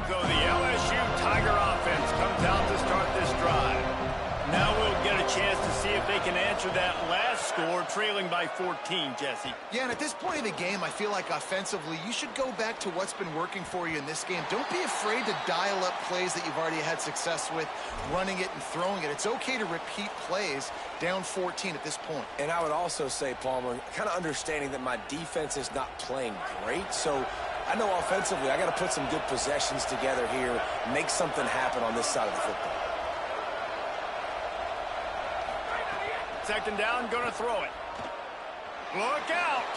B: So the LSU Tiger offense comes out to start this drive. Now we'll get a chance to see if they can answer that last score, trailing by 14, Jesse.
E: Yeah, and at this point in the game, I feel like offensively, you should go back to what's been working for you in this game. Don't be afraid to dial up plays that you've already had success with, running it and throwing it. It's okay to repeat plays down 14 at this point.
D: And I would also say, Palmer, kind of understanding that my defense is not playing great, so I know offensively I got to put some good possessions together here, make something happen on this side of the football.
B: 2nd down, gonna throw it. Look out!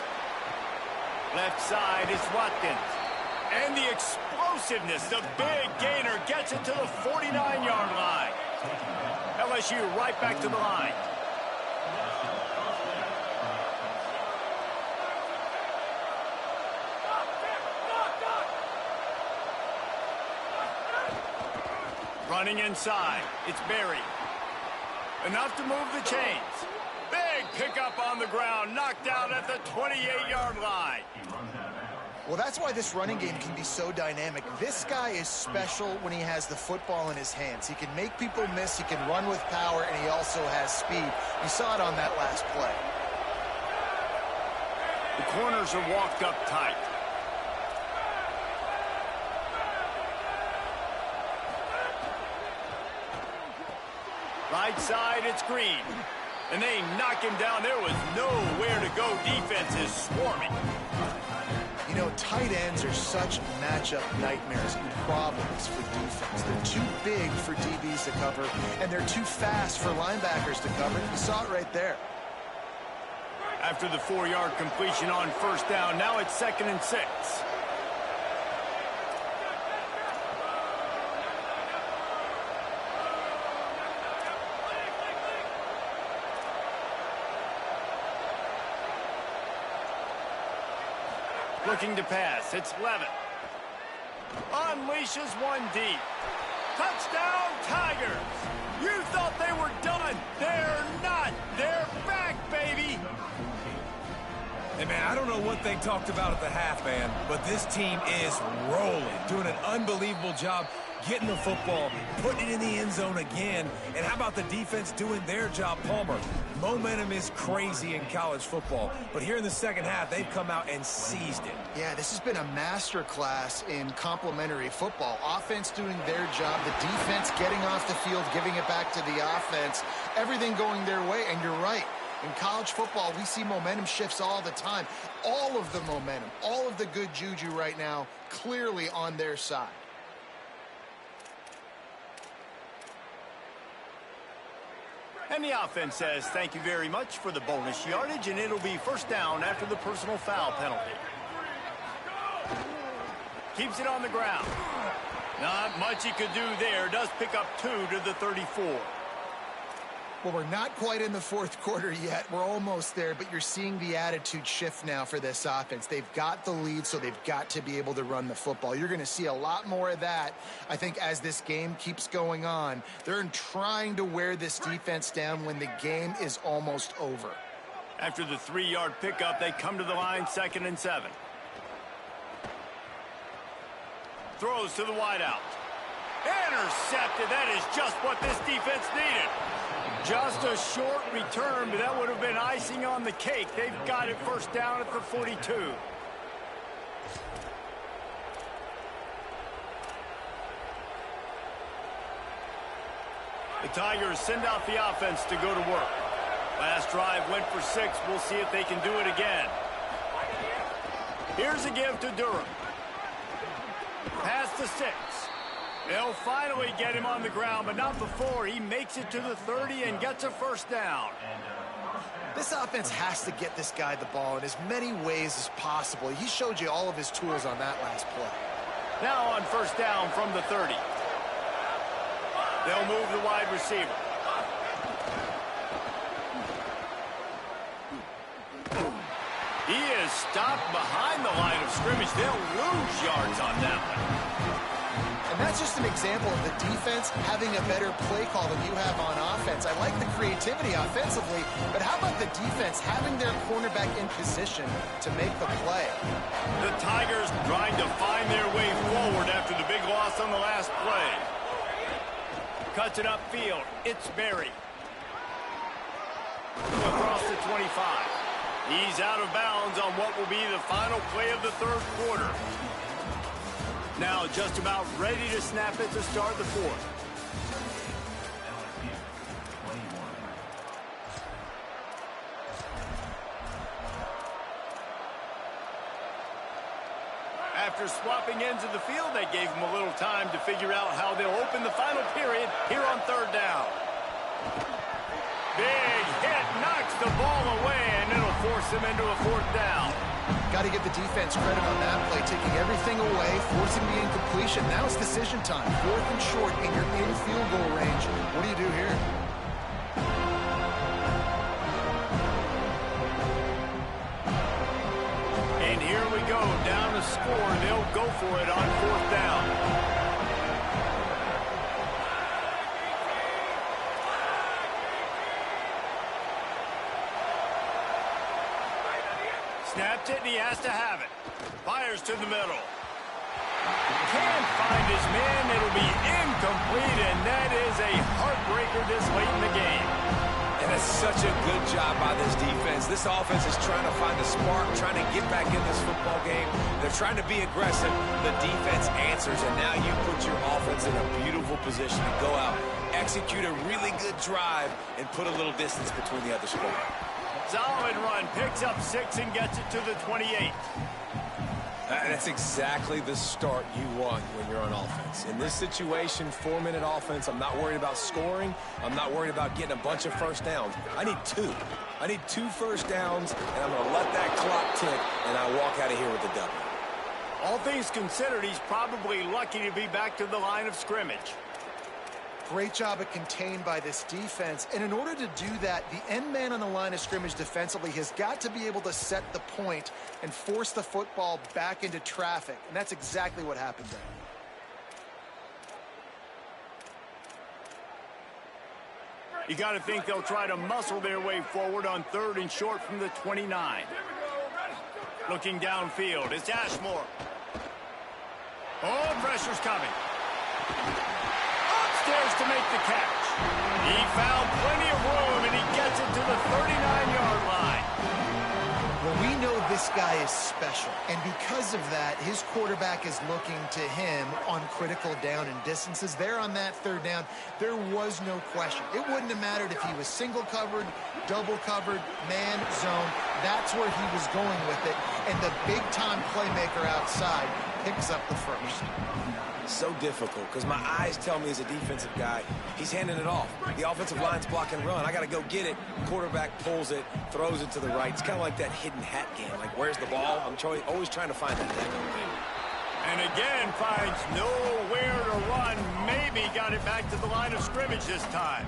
B: Left side is Watkins. And the explosiveness, the big gainer gets it to the 49-yard line. LSU right back to the line. Running inside. It's Berry. Enough to move the chains. Big pickup on the ground. Knocked out at the 28-yard line.
E: Well, that's why this running game can be so dynamic. This guy is special when he has the football in his hands. He can make people miss, he can run with power, and he also has speed. You saw it on that last play.
B: The corners are walked up tight. Right side, it's Green. And they knock him down. There was nowhere to go. Defense is swarming.
E: You know, tight ends are such matchup nightmares and problems for defense. They're too big for DBs to cover, and they're too fast for linebackers to cover. You saw it right there.
B: After the 4-yard completion on first down, now it's 2nd and 6. Looking to pass. It's Levitt. Unleashes one deep. Touchdown, Tigers! You thought they were done. They're not. They're back, baby!
D: Hey, man, I don't know what they talked about at the half, man, but this team is rolling, doing an unbelievable job getting the football, putting it in the end zone again. And how about the defense doing their job, Palmer? Momentum is crazy in college football, but here in the second half, they've come out and seized it.
E: Yeah, this has been a master class in complementary football. Offense doing their job, the defense getting off the field, giving it back to the offense, everything going their way, and you're right. In college football, we see momentum shifts all the time. All of the momentum, all of the good juju right now, clearly on their side.
B: And the offense says thank you very much for the bonus yardage, and it'll be first down after the personal foul penalty. Keeps it on the ground. Not much he could do there. Does pick up 2 to the 34.
E: Well, we're not quite in the fourth quarter yet. We're almost there, but you're seeing the attitude shift now for this offense. They've got the lead, so they've got to be able to run the football. You're going to see a lot more of that, I think, as this game keeps going on. They're trying to wear this defense down when the game is almost over.
B: After the 3-yard pickup, they come to the line, 2nd and 7. Throws to the wideout. Intercepted. That is just what this defense needed. Just a short return, but that would have been icing on the cake. They've got it first down at the 42. The Tigers send out the offense to go to work. Last drive went for 6. We'll see if they can do it again. Here's a give to Durham. Pass to 6. They'll finally get him on the ground, but not before. He makes it to the 30 and gets a first down.
E: This offense has to get this guy the ball in as many ways as possible. He showed you all of his tools on that last play.
B: Now on first down from the 30. They'll move the wide receiver. He is stopped behind the line of scrimmage. They'll lose yards on that one.
E: And that's just an example of the defense having a better play call than you have on offense. I like the creativity offensively, but how about the defense having their cornerback in position to make the play?
B: The Tigers trying to find their way forward after the big loss on the last play. Cuts it upfield. It's Berry. Across the 25. He's out of bounds on what will be the final play of the third quarter. Now just about ready to snap it to start the fourth. After swapping ends of the field, they gave him a little time to figure out how they'll open the final period here on third down. Big hit, knocks the ball away, and it'll force them into a fourth down.
E: Got to give the defense credit on that play, taking everything away, forcing the incompletion. Now it's decision time. 4th and short, and you're in field goal range. What do you do here?
B: And here we go, down to score. They'll go for it on fourth down. Snapped it, and he has to have it. Fires to the middle. Can't find his man. It'll be incomplete, and that is a heartbreaker this late in the game.
D: And it's such a good job by this defense. This offense is trying to find the spark, trying to get back in this football game. They're trying to be aggressive. The defense answers, and now you put your offense in a beautiful position to go out, execute a really good drive, and put a little distance between the other squad.
B: Solid run. Picks up 6 and gets it to the 28.
D: That's exactly the start you want when you're on offense. In this situation, 4-minute offense, I'm not worried about scoring. I'm not worried about getting a bunch of first downs. I need 2. I need 2 first downs, and I'm going to let that clock tick, and I walk out of here with a W.
B: All things considered, he's probably lucky to be back to the line of scrimmage.
E: Great job of contained by this defense. And in order to do that, the end man on the line of scrimmage defensively has got to be able to set the point and force the football back into traffic. And that's exactly what happened there.
B: You got to think they'll try to muscle their way forward on 3rd and short from the 29. Looking downfield, it's Ashmore. Oh, pressure's coming. Upstairs to make the catch. He found plenty of room, and he gets it to the 39-yard line.
E: Well, we know this guy is special, and because of that, his quarterback is looking to him on critical down and distances. There on that 3rd down, there was no question. It wouldn't have mattered if he was single covered, double covered, man, zone. That's where he was going with it, and the big-time playmaker outside picks up the first.
D: So difficult because my eyes tell me as a defensive guy, he's handing it off. The offensive line's block and run. I got to go get it. Quarterback pulls it, throws it to the right. It's kind of like that hidden hat game. Like, where's the ball? I'm always trying to find that net.
B: And again, finds nowhere to run. Maybe got it back to the line of scrimmage this time.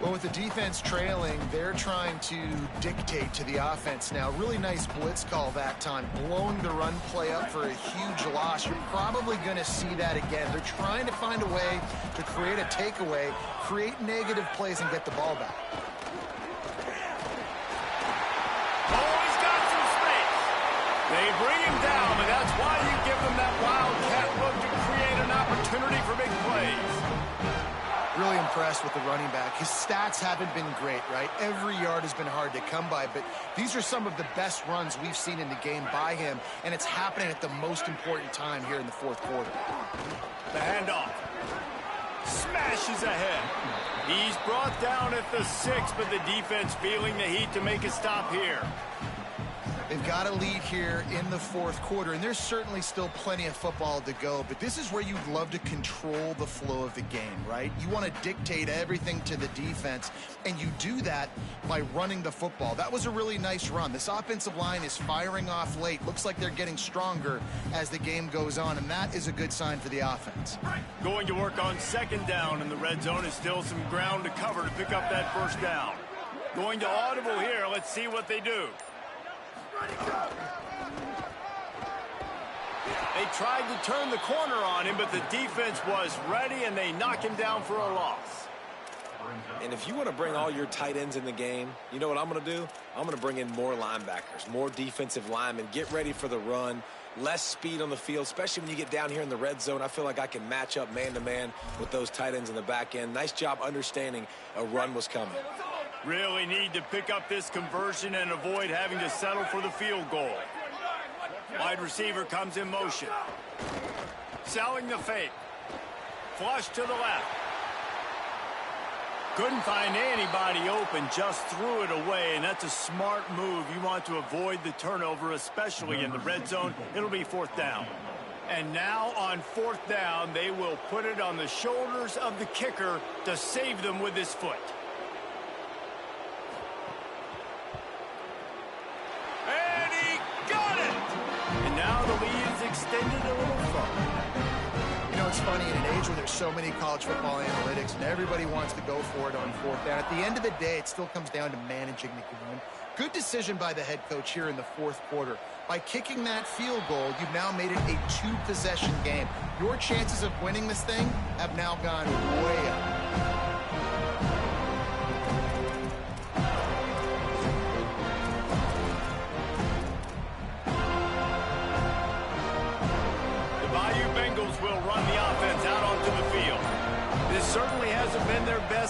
E: Well, with the defense trailing, they're trying to dictate to the offense now. Really nice blitz call that time, blowing the run play up for a huge loss. You're probably going to see that again. They're trying to find a way to create a takeaway, create negative plays, and get the ball back.
B: Oh, he's got some space. They bring him down, and that's why you give them that wildcat look to create an opportunity for big plays.
E: Really impressed with the running back. His stats haven't been great, right? Every yard has been hard to come by, but these are some of the best runs we've seen in the game by him, and it's happening at the most important time here in the 4th quarter.
B: The handoff. Smashes ahead. He's brought down at the 6, but the defense feeling the heat to make a stop here.
E: They've got a lead here in the 4th quarter, and there's certainly still plenty of football to go, but this is where you'd love to control the flow of the game, right? You want to dictate everything to the defense, and you do that by running the football. That was a really nice run. This offensive line is firing off late. Looks like they're getting stronger as the game goes on, and that is a good sign for the offense.
B: Going to work on 2nd down in the red zone is still some ground to cover to pick up that 1st down. Going to audible here. Let's see what they do. They tried to turn the corner on him, but the defense was ready, and they knock him down for a loss.
D: And if you want to bring all your tight ends in the game, you know what I'm going to do? I'm going to bring in more linebackers, more defensive linemen, get ready for the run, less speed on the field, especially when you get down here in the red zone. I feel like I can match up man-to-man with those tight ends in the back end. Nice job understanding a run was coming.
B: Really need to pick up this conversion and avoid having to settle for the field goal. Wide receiver comes in motion. Selling the fake. Flush to the left. Couldn't find anybody open, just threw it away, and that's a smart move. You want to avoid the turnover, especially in the red zone. It'll be 4th down. And now on 4th down, they will put it on the shoulders of the kicker to save them with his foot. And he got it! And now the lead is extended a little further.
E: You know, it's funny, in an age where there's so many college football analytics and everybody wants to go for it on 4th down, at the end of the day, it still comes down to managing the game. Good decision by the head coach here in the 4th quarter. By kicking that field goal, you've now made it a 2-possession game. Your chances of winning this thing have now gone way up.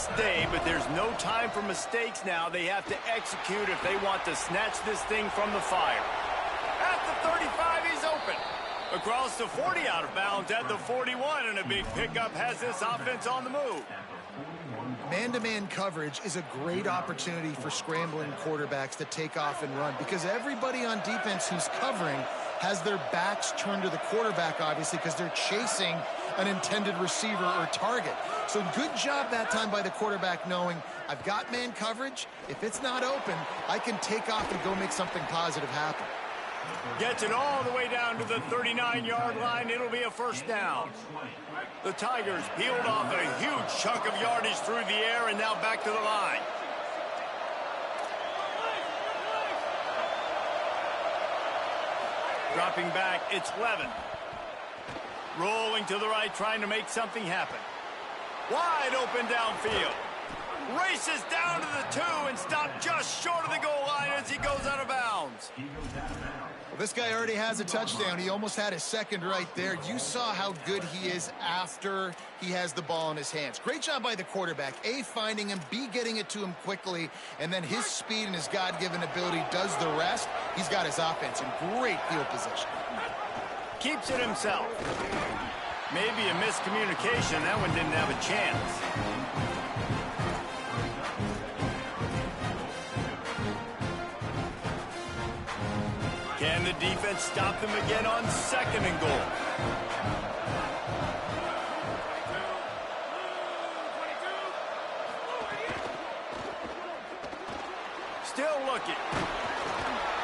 B: last day, but there's no time for mistakes now. They have to execute if they want to snatch this thing from the fire. At the 35, he's open. Across the 40, out of bounds at the 41, and a big pickup has this offense on the move.
E: Man-to-man coverage is a great opportunity for scrambling quarterbacks to take off and run because everybody on defense who's covering has their backs turned to the quarterback, obviously, because they're chasing an intended receiver or target. So good job that time by the quarterback knowing I've got man coverage. If it's not open, I can take off and go make something positive happen.
B: Gets it all the way down to the 39-yard line. It'll be a first down. The Tigers peeled off a huge chunk of yardage through the air and now back to the line. Dropping back, it's Levin. Rolling to the right, trying to make something happen. Wide open downfield. Races down to the 2 and stopped just short of the goal line as he goes out of bounds.
E: Well, this guy already has a touchdown. He almost had his second right there. You saw how good he is after he has the ball in his hands. Great job by the quarterback. A, finding him, B, getting it to him quickly, and then his speed and his God-given ability does the rest. He's got his offense in great field position.
B: Keeps it himself. Maybe a miscommunication. That one didn't have a chance. Can the defense stop them again on 2nd and goal? Still looking.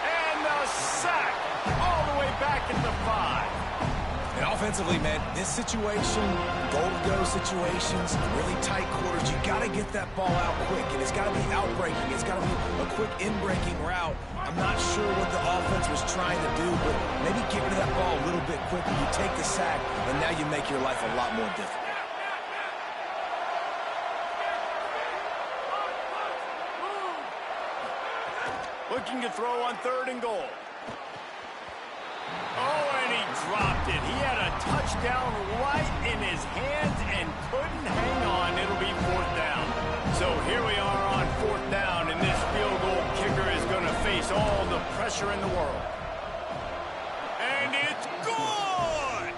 B: And the sack all the way back at the 5.
D: And offensively, man, this situation, goal-to-go situations, really tight quarters, you got to get that ball out quick, and it's got to be out-breaking. It's got to be a quick in-breaking route. I'm not sure what the offense was trying to do, but maybe get rid of that ball a little bit quicker. You take the sack, and now you make your life a lot more difficult.
B: Looking to throw on 3rd and goal. Oh, and he dropped it. He had a touchdown right in his hands and couldn't hang on. It'll be 4th down. So here we are on 4th down, and this field goal kicker is going to face all the pressure in the world. And it's good!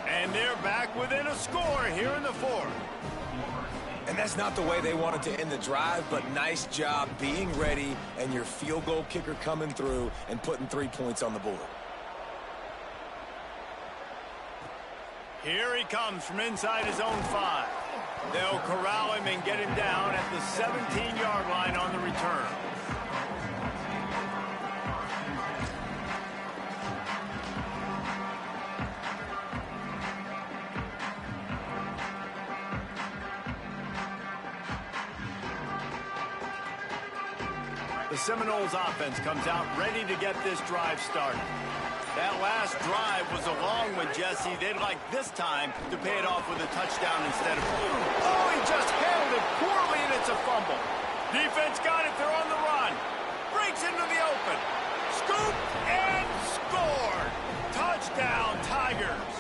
B: And they're back within a score here in the 4th.
D: And that's not the way they wanted to end the drive, but nice job being ready and your field goal kicker coming through and putting 3 points on the board.
B: Here he comes from inside his own 5. They'll corral him and get him down at the 17-yard line on the return. The Seminoles offense comes out ready to get this drive started. That last drive was a long one, Jesse. They'd like this time to pay it off with a touchdown instead of... Oh, he just handled it poorly, and it's a fumble. Defense got it. They're on the run. Breaks into the open. Scoop and scored. Touchdown, Tigers.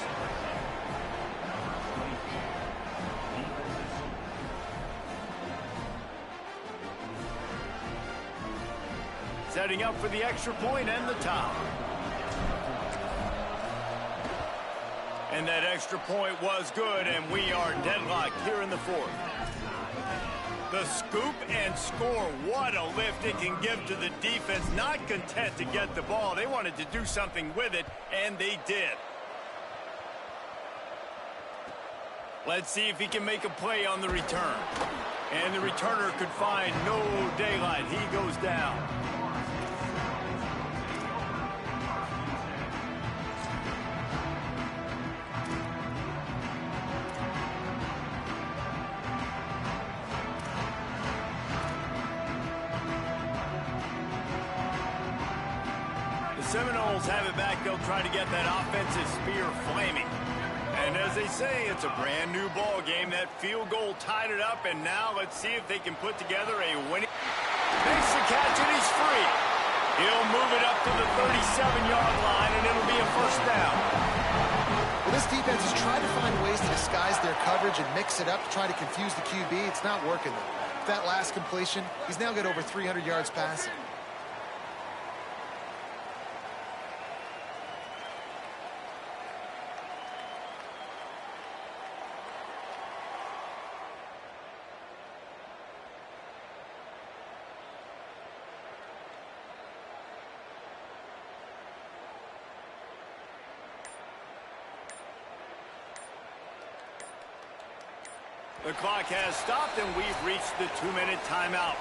B: Setting up for the extra point and the top. And that extra point was good, and we are deadlocked here in the 4th. The scoop and score. What a lift it can give to the defense. Not content to get the ball. They wanted to do something with it, and they did. Let's see if he can make a play on the return. And the returner could find no daylight. He goes down. Seminoles have it back. They'll try to get that offensive spear flaming. And as they say, it's a brand new ball game. That field goal tied it up, and now let's see if they can put together a winning. Makes the catch, and he's free. He'll move it up to the 37-yard line, and it'll be a first down.
E: Well, this defense is trying to find ways to disguise their coverage and mix it up to try to confuse the QB. It's not working, though. With that last completion, he's now got over 300 yards passing.
B: The clock has stopped, and we've reached the 2-minute timeout.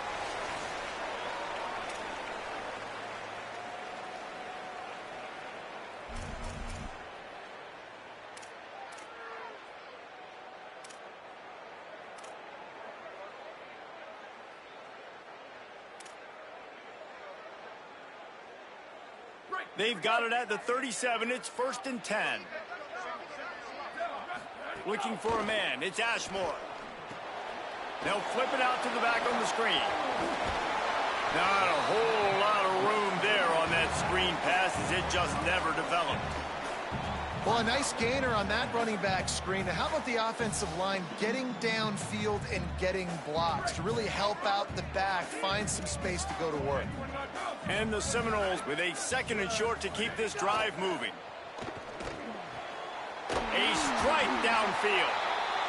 B: They've got it at the 37. It's 1st and 10. Looking for a man. It's Ashmore. They'll flip it out to the back on the screen. Not a whole lot of room there on that screen pass as it just never developed.
E: Well, a nice gainer on that running back screen. Now, how about the offensive line getting downfield and getting blocks to really help out the back, find some space to go to work?
B: And the Seminoles with a 2nd and short to keep this drive moving. A strike downfield.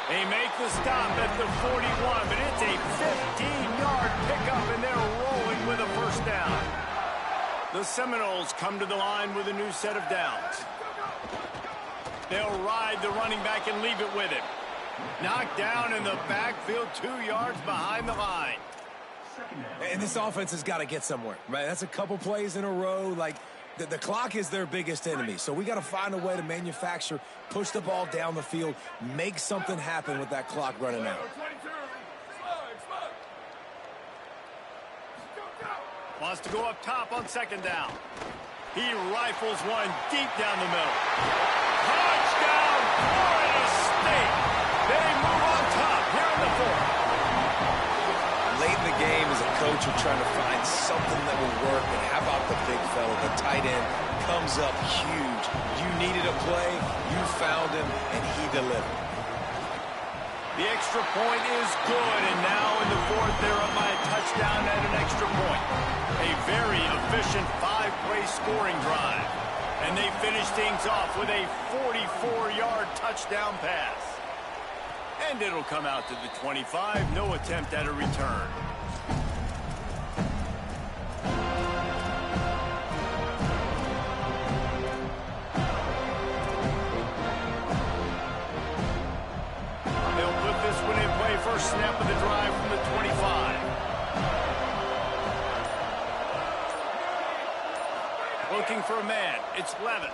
B: They make the stop at the 41, but it's a 15-yard pickup, and they're rolling with a 1st down. The Seminoles come to the line with a new set of downs. They'll ride the running back and leave it with him. Knocked down in the backfield, 2 yards behind the line.
D: And this offense has got to get somewhere, right? That's a couple plays in a row. Like, the clock is their biggest enemy, so we got to find a way to manufacture, push the ball down the field, make something happen with that clock running out.
B: Wants to go up top on 2nd down. He rifles one deep down the middle. Touchdown, Florida State! They move on top here in the 4th.
D: Late in the game, as a coach, you're trying to find something that will work. And how about the big fella, the tight end, comes up huge. You needed a play, you found him, and he delivered.
B: The extra point is good, and now in the 4th, they're up by a touchdown and an extra point. A very efficient 5-play scoring drive. And they finish things off with a 44-yard touchdown pass. And it'll come out to the 25. No attempt at a return. They'll put this one in play. First snap of the drive from the 25. Looking for a man. It's Levin.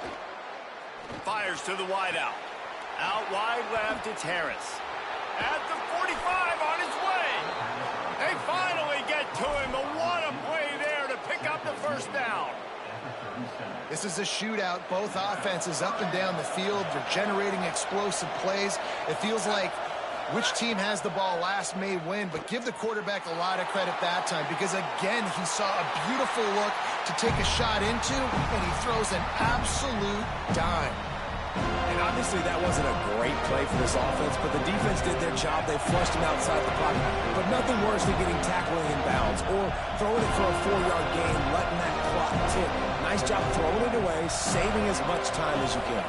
B: Fires to the wideout. Out wide left, it's Harris. At the 45 on his way. They finally get to him. But what a play there to pick up the 1st down.
E: This is a shootout. Both offenses up and down the field. They're generating explosive plays. It feels like which team has the ball last may win, but give the quarterback a lot of credit that time because, again, he saw a beautiful look to take a shot into, and he throws an absolute dime.
D: And obviously that wasn't a great play for this offense, but the defense did their job. They flushed him outside the pocket. But nothing worse than getting tackled in bounds or throwing it for a 4-yard gain, letting that clock tick. Nice job throwing it away, saving as much time as you can.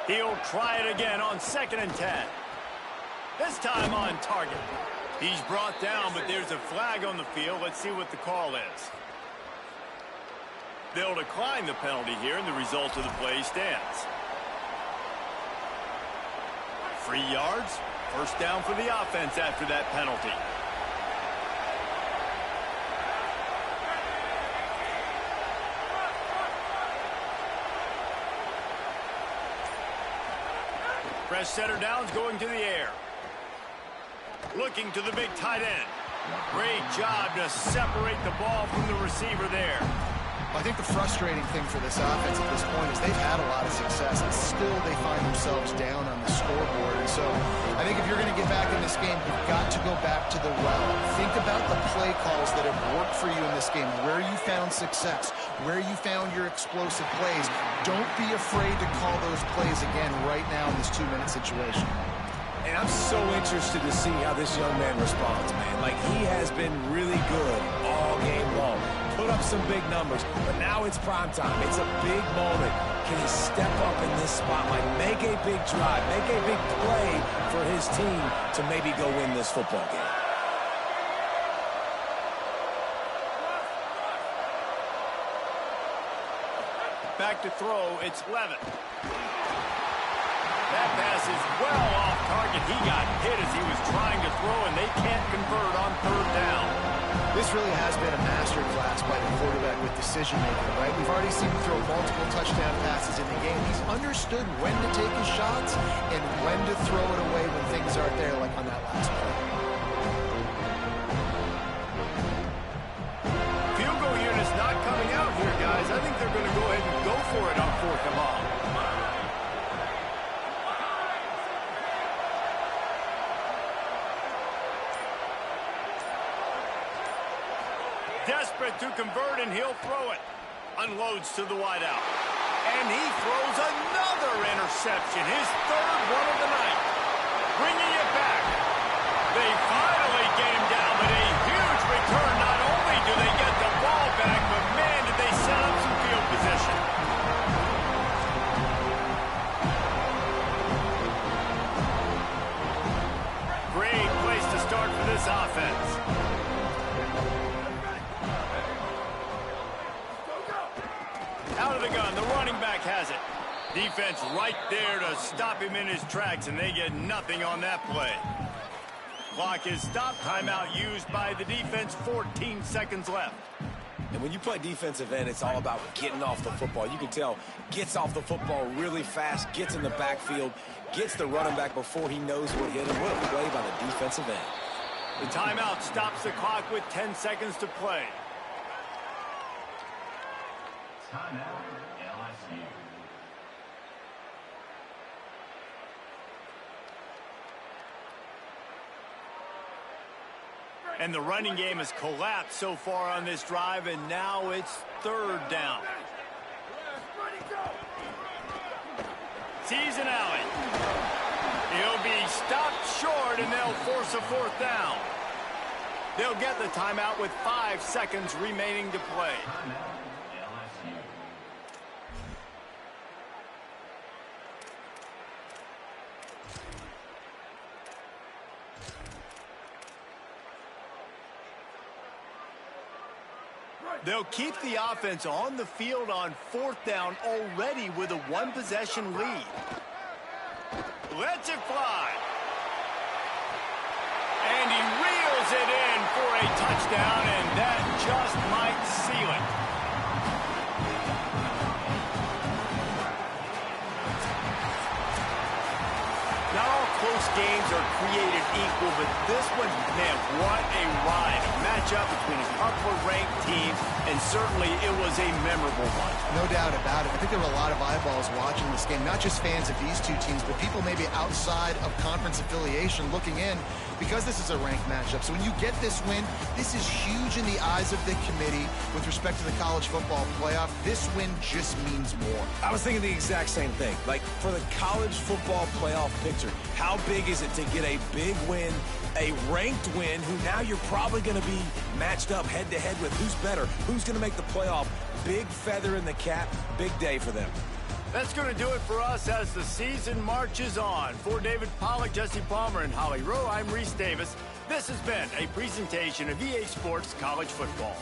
B: He'll try it again on 2nd and 10. This time on target. He's brought down, but there's a flag on the field. Let's see what the call is. They'll decline the penalty here, and the result of the play stands. 3 yards, 1st down for the offense after that penalty. Fresh center downs going to the air. Looking to the big tight end. Great job to separate the ball from the receiver there.
E: I think the frustrating thing for this offense at this point is they've had a lot of success, and still they find themselves down on the scoreboard. And so I think if you're going to get back in this game, you've got to go back to the well. Think about the play calls that have worked for you in this game, where you found success, where you found your explosive plays. Don't be afraid to call those plays again right now in this 2-minute situation.
D: And I'm so interested to see how this young man responds, man. Like, he has been really good all game long. Put up some big numbers, but now it's prime time. It's a big moment. Can he step up in this spotlight, make a big drive, make a big play for his team to maybe go win this football game?
B: Back to throw, it's Levitt. That pass is well off target. He got hit as he was trying to throw, and they can't convert on 3rd down.
E: This really has been a master class by the quarterback with decision-making, right? We've already seen him throw multiple touchdown passes in the game. He's understood when to take his shots and when to throw it away when things aren't there, like on that last play.
B: Field goal unit's not coming out here, guys. I think they're going to go ahead and go for it on 4th and long. Desperate to convert, and he'll throw it. Unloads to the wideout. And he throws another interception, his 3rd one of the night. Bringing it back. They finally get him down, but a huge return. Not only do they get the ball back, but man, did they set up some field position. Great place to start for this offense. Out of the gun, the running back has it. Defense right there to stop him in his tracks, and they get nothing on that play. Clock is stopped. Timeout used by the defense. 14 seconds left.
D: And when you play defensive end, it's all about getting off the football. You can tell, gets off the football really fast, gets in the backfield, gets the running back before he knows what hit him. What a play by the defensive end.
B: The timeout stops the clock with 10 seconds to play.
F: Timeout, LSU.
B: And the running game has collapsed so far on this drive, and now it's 3rd down. Sees an alley. He'll be stopped short, and they'll force a 4th down. They'll get the timeout with 5 seconds remaining to play. They'll keep the offense on the field on 4th down already with a 1-possession lead. Lets it fly. And he reels it in for a touchdown, and that just might seal it. Not all close games are created equal, but this one, man, what a ride. A matchup between a couple of ranked teams, and certainly it was a memorable one.
E: No doubt about it. I think there were a lot of eyeballs watching this game, not just fans of these two teams, but people maybe outside of conference affiliation looking in, because this is a ranked matchup. So when you get this win, this is huge in the eyes of the committee with respect to the college football playoff. This win just means more.
D: I was thinking the exact same thing. Like, for the college football playoff picture, how big is it to get a big win, a ranked win, who now you're probably going to be matched up head-to-head with who's better, who's going to make the playoff. Big feather in the cap, big day for them.
B: That's going to do it for us as the season marches on. For David Pollack, Jesse Palmer, and Holly Rowe, I'm Reese Davis. This has been a presentation of EA Sports College Football.